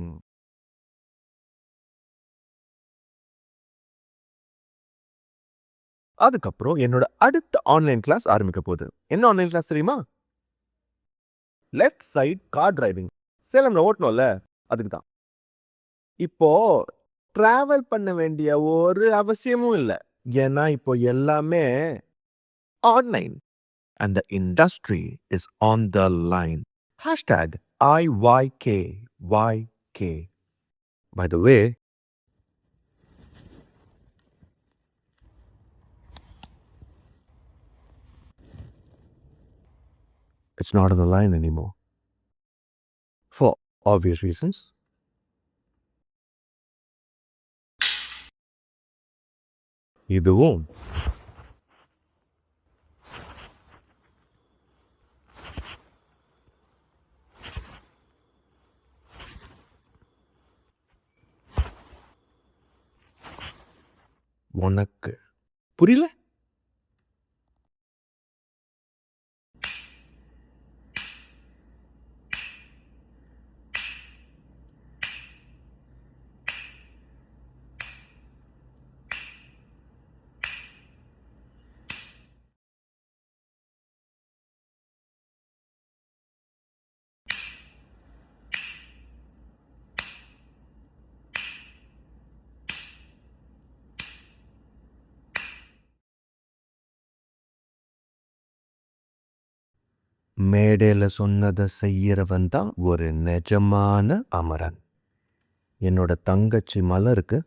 அதுக்கப்புறம் என்னோட அடுத்த online class ஆரம்பிக்க போகுது. என்ன online class தெரியுமா? Left side car driving. சேலம்ல ஓட்டணும்ல, அதுக்கு தான். இப்போ டிராவல் பண்ண வேண்டிய ஒரு அவசியமும் இல்லை. ஏன்னா இப்போ எல்லாமே online. And the industry is on the line. Hashtag IYKYK. By the way, it's not on the line anymore. For obvious reasons. இதுவும் உனக்கு புரியல? மேடையில சொன்னதை செய்யறவன் தான் ஒரு நிஜமான அமரன். என்னோட தங்கச்சி மலருக்கு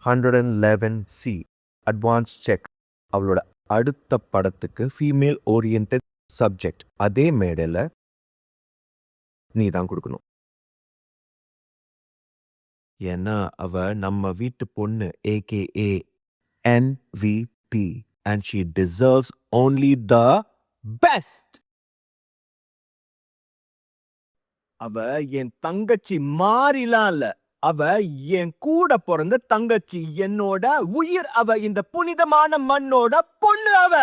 111C அட்வான்ஸ் செக். அவளோட அடுத்த படத்துக்கு ஃபீமேல் ஓரியன்டட் சப்ஜெக்ட் அதே மேடையில் நீ தான் கொடுக்கணும். ஏன்னா அவ நம்ம வீட்டு பொண்ணு, AKA MVP, and she deserves only the best. அவ என் தங்கச்சி மாறிலாம் இல்ல, அவ என் கூட பிறந்த தங்கச்சி, என்னோட உயிர். அவ இந்த புனிதமான மண்ணோட பொண்ணு. அவ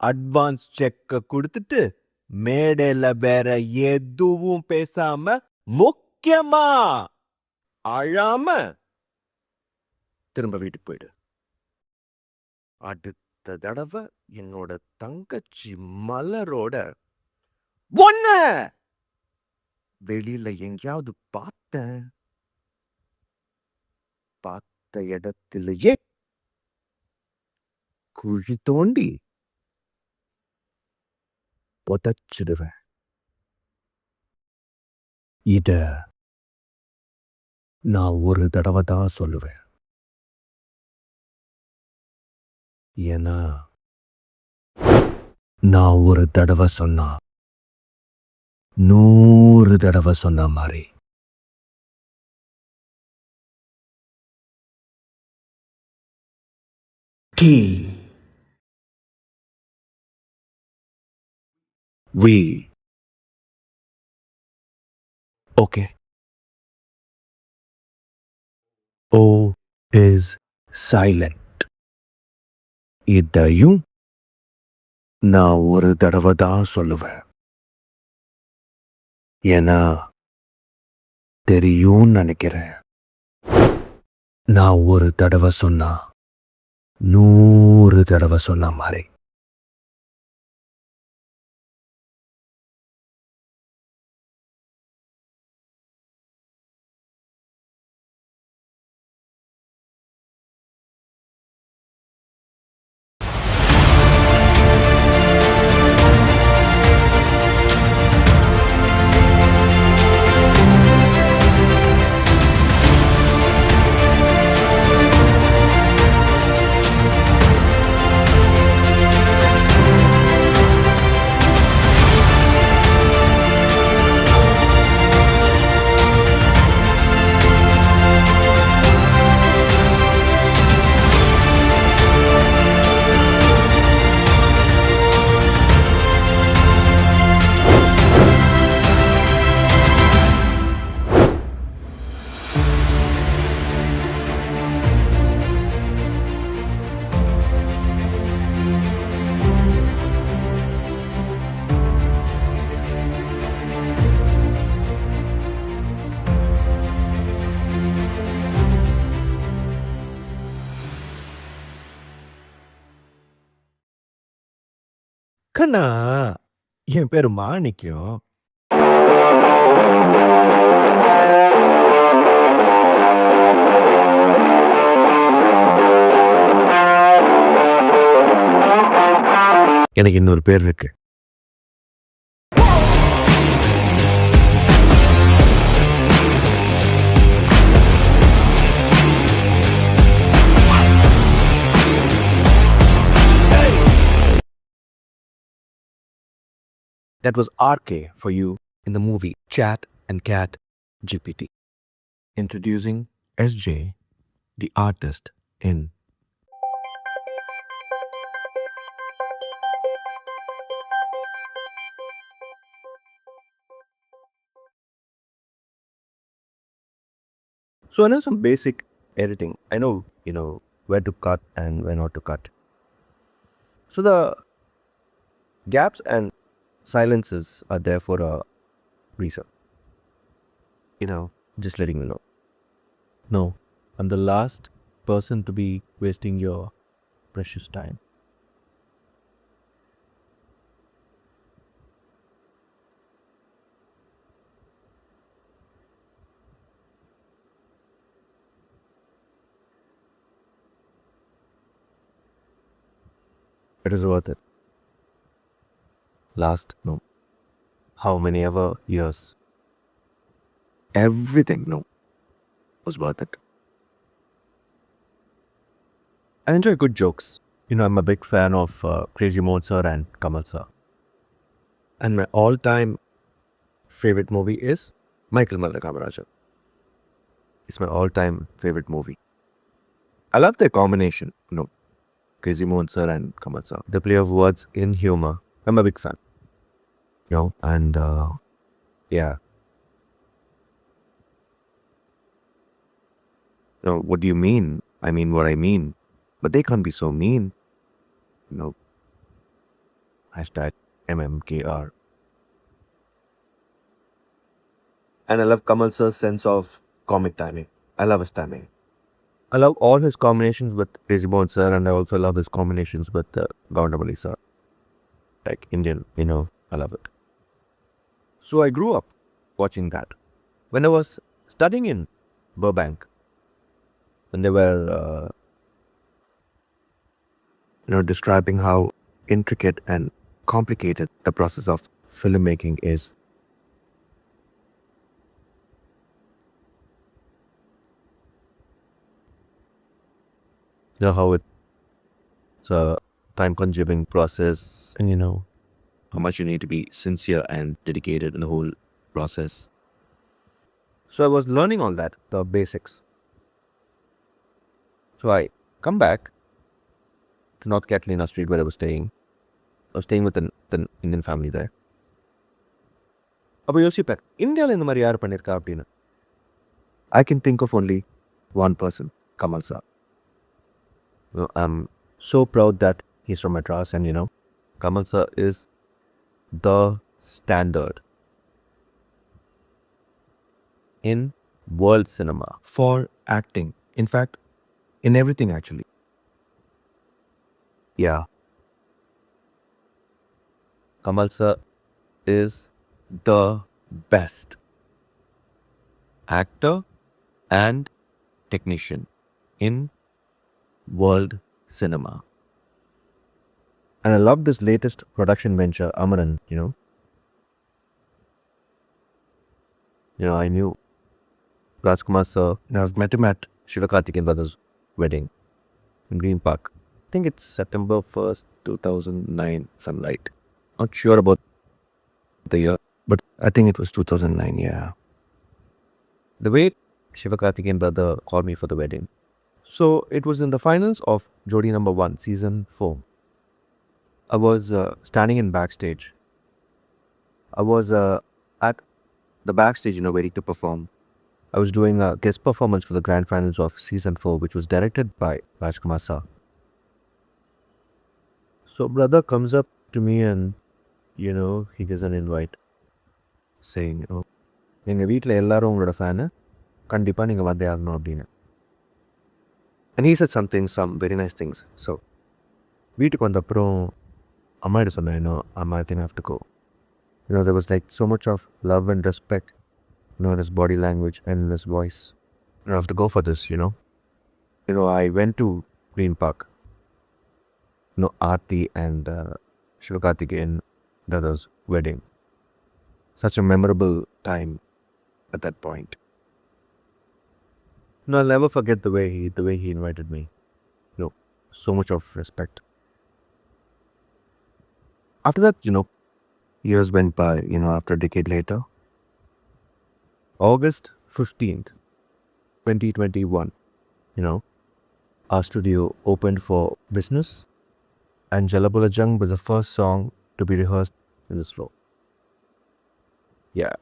அட்வான்ஸ் செக்க கொடுத்துட்டு மேடையில வேற எதுவும் பேசாம, முக்கியமா அழாம திரும்ப வீட்டுக்கு போயிடு. அடுத்த தடவை என்னோட தங்கச்சி மலரோட ஒன்ன வெளியில எங்கேயாவது பார்த்த இடத்திலேயே குழி தோண்டி புதைச்சிடுவேன். இத நான் ஒரு தடவை தான் சொல்லுவேன். ஏன்னா நான் ஒரு தடவை சொன்னா 100 தடவை சொன்ன மாதிரி. We. Okay. O is silent. இதையும் நான் ஒரு தடவை தான் சொல்லுவேன். ஏன்னா தெரியும் நினைக்கிறேன். நான் ஒரு தடவை சொன்னா 100 தடவை சொன்ன மாதிரி. கண்ணா, என் பேரு மாணிக்கம். எனக்கு இன்னொரு பேர் இருக்கு. That was RK for you in the movie Chat and Cat GPT. Introducing SJ, the artist in. So I know some basic editing. I know, where to cut and where not to cut. So the gaps and silences are there for a reason. Just letting you know. No, I'm the last person to be wasting your precious time. It is worth it. Last, no. How many ever years? Everything, no, was worth it. I enjoy good jokes. I'm a big fan of Crazy Mohon sir and Kamal sir. And my all-time favorite movie is Michael Kamaraj. It's my all-time favorite movie. I love their combination, Crazy Mohon sir and Kamal sir. The play of words in humor. I'm a big fan. And yeah. What do you mean? I mean what I mean. But they can't be so mean. Hashtag MMKR. And I love Kamal sir's sense of comic timing. I love his timing. I love all his combinations with Crazy Mohon sir, and I also love his combinations with Gaundamali sir. Like Indian, I love it. So I grew up watching that. When I was studying in Burbank, when they were, describing how intricate and complicated the process of filmmaking is. How it's a time-consuming process, and how much you need to be sincere and dedicated in the whole process. So I was learning all that, the basics. So I come back to North Catalina Street where I was staying. I was staying with an Indian family there. அப்போ யோசிப்பேன் இந்தியாவில் இந்த மாதிரி யார் பண்ணியிருக்கா அப்படின்னு. I can think of only one person, Kamal sir. I'm so proud that he's from Madras, and Kamal sir is the standard in world cinema for acting. In fact, in everything actually. Yeah. Kamal sir is the best actor and technician in world cinema. And I love this latest production venture, Amaran, I knew Rajkumar sir. I've met him at Sivakarthikeyan brothers' wedding in Green Park. I think it's September 1st, 2009, if I'm right. Not sure about the year, but I think it was 2009, yeah. The way Sivakarthikeyan brother called me for the wedding. So it was in the finals of Jodi number 1, season 4. I was standing in backstage. I was at the backstage, waiting to perform. I was doing a guest performance for the grand finals of season 4, which was directed by Rajkumar sir. So brother comes up to me and, he gives an invite saying, எங்கள் வீட்டில் எல்லாரும் உங்களோட fan கண்டிப்பாக நீங்கள் வந்தே ஆகணும் அப்படின்னு. And he said some very nice things. So வீட்டுக்கு வந்த அப்புறம் அம்மாட்ட சொன்னேன், அம்மா I think I have to go. There was like so much of love and respect, in his body language and in his voice. I have to go for this, I went to Green Park, Aarti and Sivakarthikeyan brothers' wedding. Such a memorable time at that point. I'll never forget the way he invited me. So much of respect. After that, years went by, after a decade later. August 15th, 2021, our studio opened for business, and Jalabula Jung was the first song to be rehearsed in this floor. Yeah.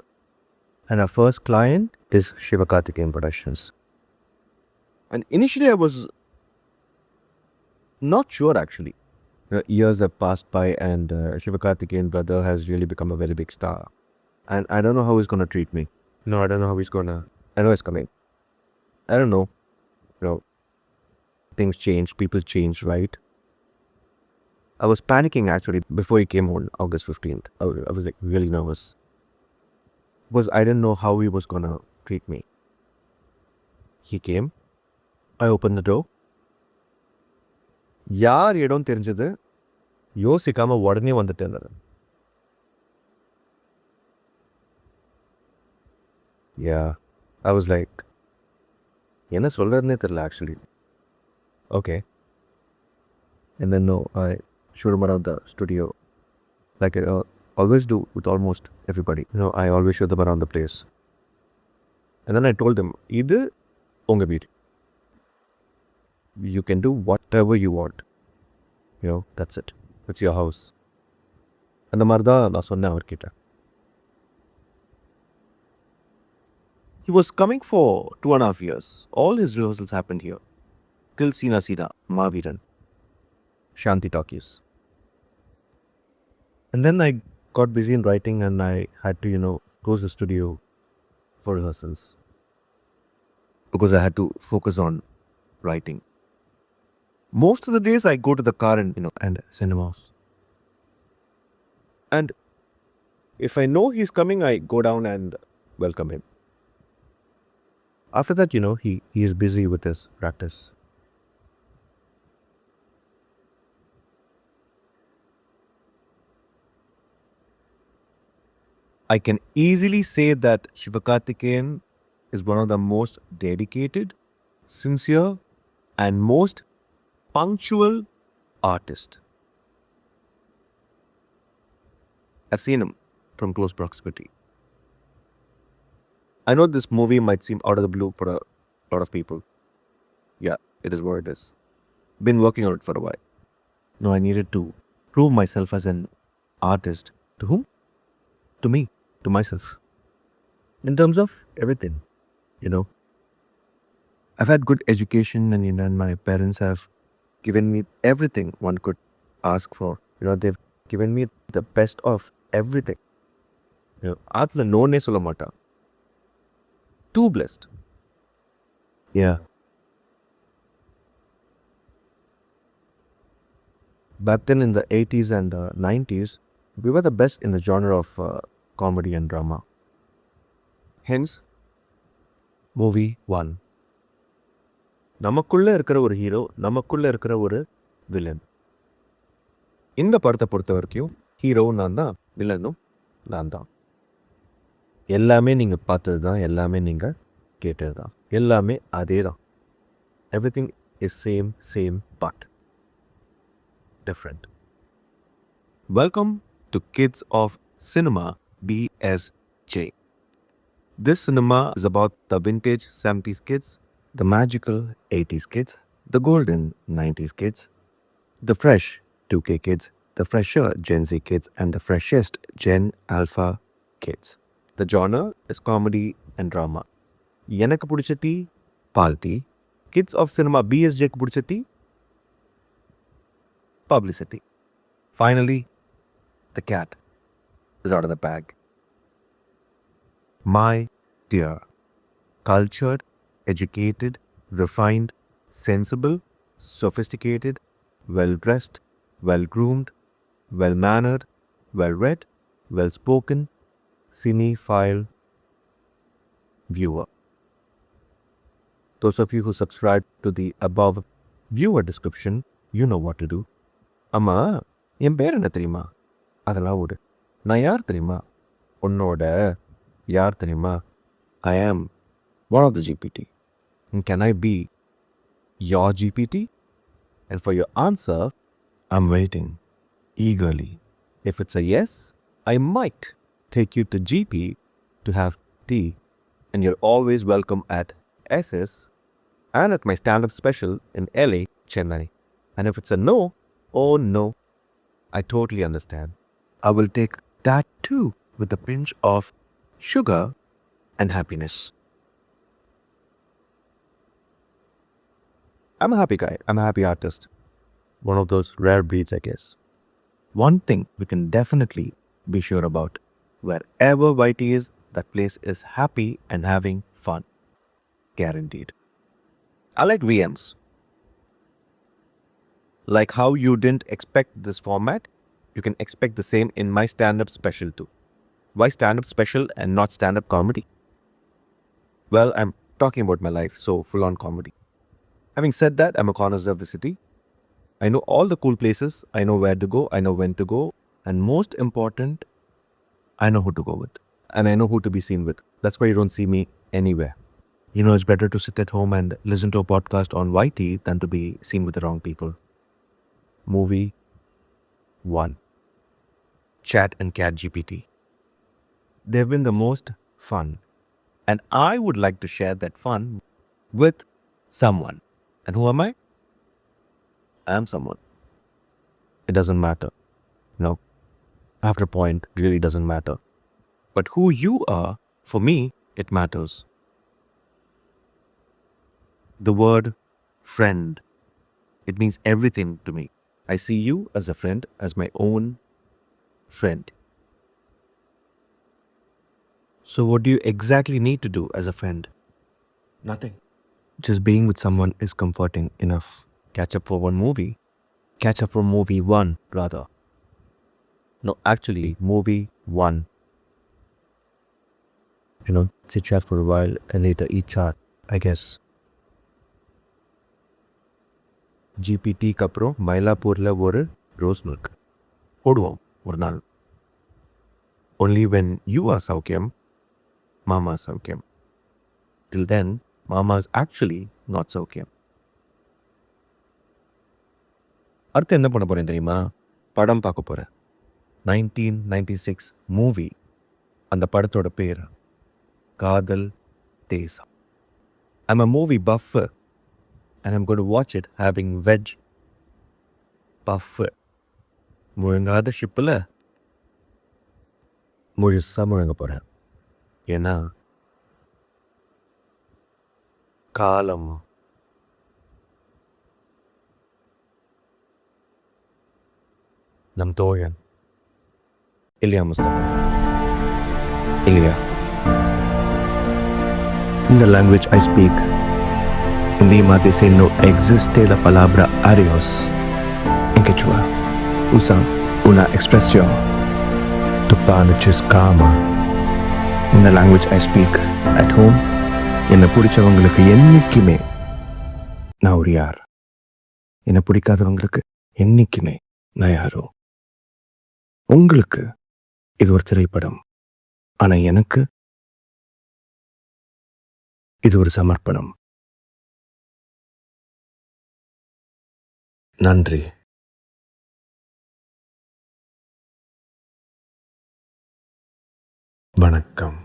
And our first client is Sivakarthikeyan Productions. And initially I was not sure actually. Years have passed by, and Sivakarthikeyan brother has really become a very big star. And I don't know how he's going to treat me. I don't know how he's going to... I know it's coming. I don't know. Things change, people change, right? I was panicking actually before he came on August 15th. I was like really nervous. Because I didn't know how he was going to treat me. He came. I opened the door. யார் இடம் தெரிஞ்சது, யோசிக்காம உடனே வந்துட்டேன். Yeah, I was like, என்ன சொல்றதுனே தெரியல actually. Okay. And then no, I showed him around the studio like I always do with almost everybody. I always show them around the place. And then I told them, இது உங்க வீடு. You can do whatever you want. That's it. It's your house. அந்த மாதிரி தான் நான் சொன்னேன் அவர்கிட்ட. He was coming for 2.5 years. All his rehearsals happened here. Till Sina Sina, Maviran, Shanti Talkies. And then I got busy in writing and I had to, close the studio for rehearsals. Because I had to focus on writing. Most of the days I go to the car and send him off. And if I know he's coming, I go down and welcome him. After that, he is busy with his practice. I can easily say that Sivakarthikeyan is one of the most dedicated, sincere, and most punctual artists. I've seen him from close proximity. I know this movie might seem out of the blue for a lot of people. Yeah, it is what it is. Been working on it for a while. No, I needed to prove myself as an artist. To whom? To me. To myself. In terms of everything. I've had good education and my parents have given me everything one could ask for. They've given me the best of everything. Arts la no ne solla maata. Too blessed. Yeah. Back then in the 80s and 90s, we were the best in the genre of comedy and drama. Hence, movie 1. நமக்குள்ள இருக்கிற ஒரு hero, நமக்குள்ள இருக்கிற ஒரு villain. இந்த படத்தை பொறுத்த வரைக்கும் ஹீரோவும் நான் தான், வில்லனும் நான் தான். எல்லாமே நீங்கள் பார்த்தது தான், எல்லாமே நீங்கள் கேட்டது தான், எல்லாமே அதே தான். Everything is same but different. Welcome to Kids of Cinema BSJ. This cinema is about the vintage 70s kids, the magical 80s kids, the golden 90s kids, the fresh 2K kids, the fresher Gen Z kids, and the freshest Gen Alpha kids. The genre is comedy and drama. எனக்கு பிடிச்ச tea பால் tea. Kids of Cinema BSJக்கு பிடிச்ச tea publicity. Finally, the cat is out of the bag. My dear, cultured, educated, refined, sensible, sophisticated, well-dressed, well-groomed, well-mannered, well-read, well-spoken, cinephile viewer. Those of you who subscribe to the above viewer description, you know what to do. அம்மா, என் பேர் என்ன தெரியுமா? அதெல்லாம் விடு. நான் யார் தெரியுமா? உன்னோட யார் தெரியுமா? I am one of the GPT. And can I be your GPT? And for your answer, I'm waiting eagerly. If it's a yes, I might take you to GP to have tea. And you're always welcome at SS and at my stand-up special in LA, Chennai. And if it's a no, oh no, I totally understand. I will take that too with a pinch of sugar and happiness. I'm a happy guy. I'm a happy artist. One of those rare breeds, I guess. One thing we can definitely be sure about. Wherever Whitey is, that place is happy and having fun. Guaranteed. I like VMs. Like how you didn't expect this format, you can expect the same in my stand-up special too. Why stand-up special and not stand-up comedy? Well, I'm talking about my life, so full-on comedy. Having said that, I'm a connoisseur of the city. I know all the cool places. I know where to go. I know when to go. And most important, I know who to go with. And I know who to be seen with. That's why you don't see me anywhere. You know, it's better to sit at home and listen to a podcast on YT than to be seen with the wrong people. Movie 1. Chat and Cat GPT. They've been the most fun. And I would like to share that fun with someone. And who am I? I am someone. It doesn't matter. No. After a point, it really doesn't matter. But who you are, for me, it matters. The word friend, it means everything to me. I see you as a friend, as my own friend. So what do you exactly need to do as a friend? Nothing. Just being with someone is comforting enough. Catch up for one movie. Catch up for movie 1, rather. No, actually, movie 1. Chit chat for a while and later eat chat, I guess. GPTக்கு அப்புறம் மயிலாப்பூரில் ஒரு rose milk போடுவோம் ஒரு நாள். Only when you are சௌக்கியம், Mama சௌக்கியம். Till then, Mama is actually not சௌக்கியம். அடுத்து என்ன பண்ண போகிறேன் தெரியுமா? படம் பார்க்க போகிறேன். 1996 மூவி. அந்த படத்தோட பேர் காதல் தேசம். I'm a movie buffer and I'm going to watch it having veg buffer. முழுங்காத ஷிப்பில் முழுசாக முழுங்க போகிறேன். ஏன்னா காலம் நம் தோழன் இல்லையா முஸ்தபா? இல்லையா? In the language I speak, in Lima they say no existe la palabra adiós. En Quechua, usan una expresión. Tu panaches calma. In the language I speak at home, என்னை பிடிச்சவங்களுக்கு என்னைக்குமே நான் ஒரு யார். என்னை பிடிக்காதவங்களுக்கு என்னைக்குமே நான் யாரோ. உங்களுக்கு இது ஒரு திரைப்படம். ஆனால் எனக்கு இது ஒரு சமர்ப்பணம். நன்றி. வணக்கம்.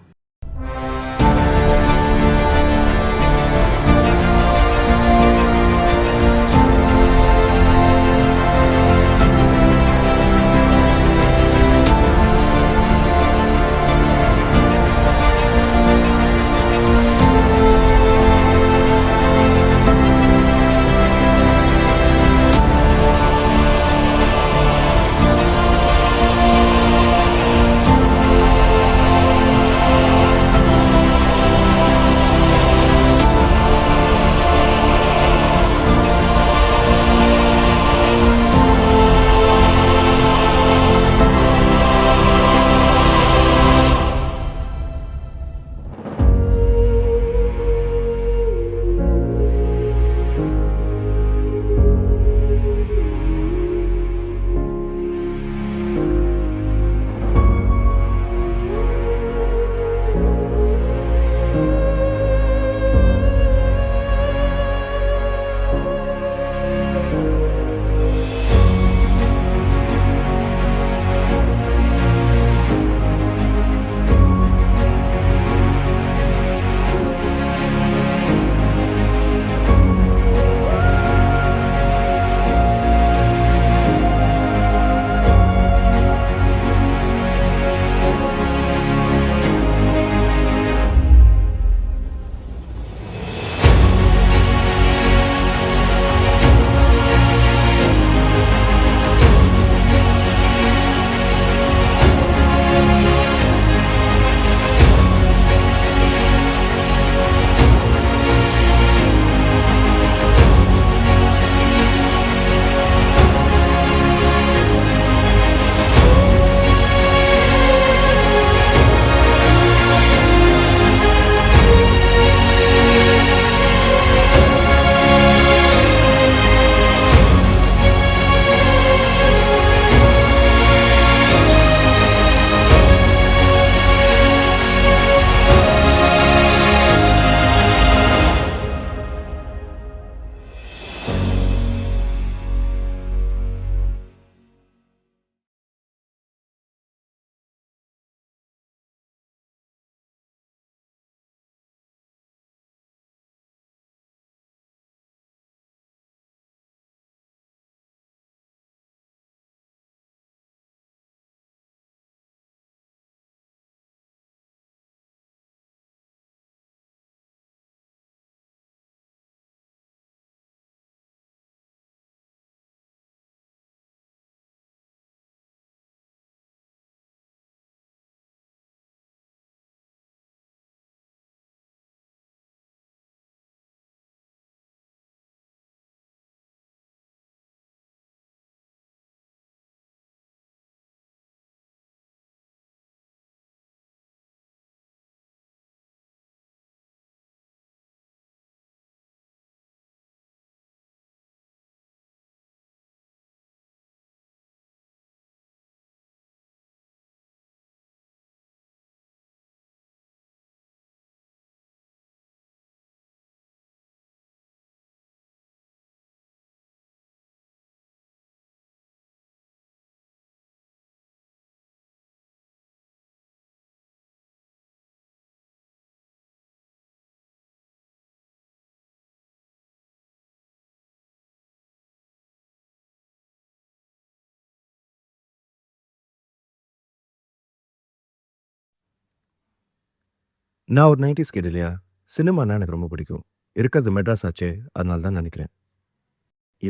நான் ஒரு 90s கிட் இல்லையா? சினிமான்னா எனக்கு ரொம்ப பிடிக்கும். இருக்கிறது மெட்ராஸ் ஆச்சே, அதனால தான் நெனைக்கிறேன்.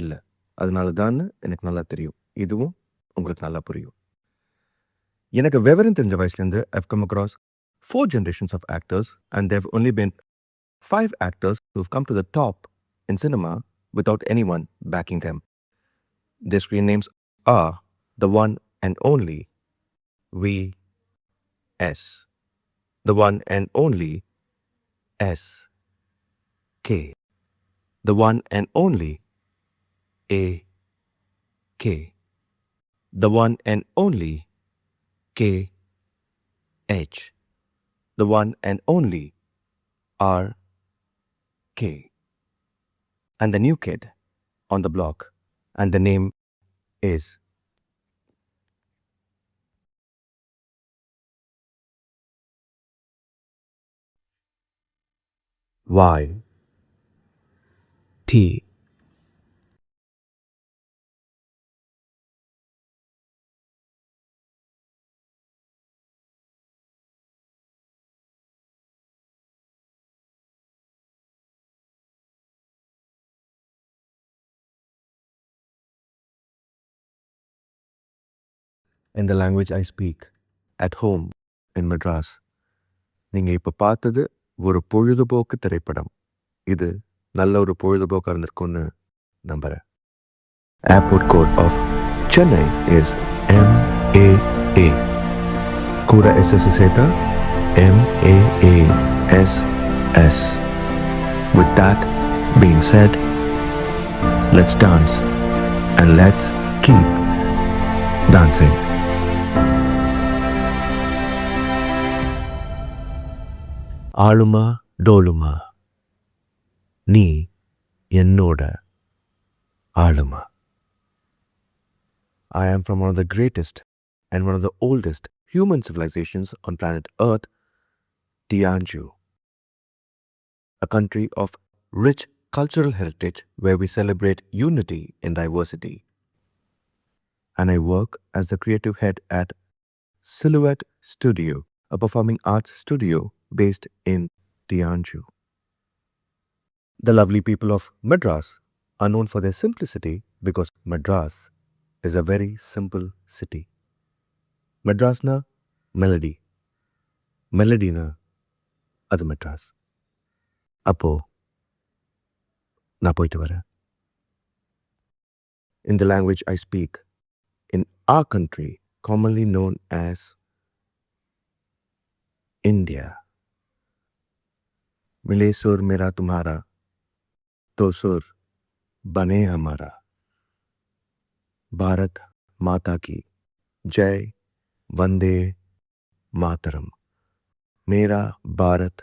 இல்ல. அதனால தான்னு எனக்கு நல்லா தெரியும். இதுவும் உங்களுக்கு நல்லா புரியும். எனக்கு விவரம் தெரிஞ்ச வயசுலேருந்து I've come across 4 generations of actors and there've only been 5 actors who've come to the top in cinema without anyone backing them. Their screen names are the one and only V.S. The one and only S.K. The one and only A.K. The one and only K.H. The one and only R.K. And the new kid on the block. And the name is Y. T. In the language I speak. At home in Madras. நீங்க இப்ப பார்த்தது ஒரு பொழுதுபோக்கு திரைப்படம். இது நல்ல ஒரு பொழுதுபோக்கா இருந்திருக்கும்னு நம்புறேன். Airport code of Chennai is MAA. கூட SS சேர்த்தா MAASS. With that being said, let's dance and let's keep dancing. ஆளுமா Doluma நீ என்னோட ஆளுமா. I am from one of the greatest and one of the oldest human civilizations on planet Earth, Tianju, a country of rich cultural heritage where we celebrate unity in diversity. And I work as the creative head at Silhouette Studio, a performing arts studio based in Tianju. The lovely people of Madras are known for their simplicity because Madras is a very simple city. Madrasna melody. Melody na அது மெட்ராஸ். அப்போ நான் போயிட்டு வரேன். In the language I speak, in our country, commonly known as India. मिले सुर मेरा तुम्हारा, तो सुर बने हमारा. भारत माता की जय, वंदे मातरम. मेरा भारत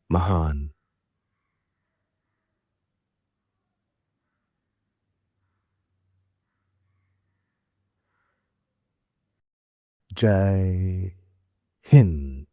महान. जय हिंद.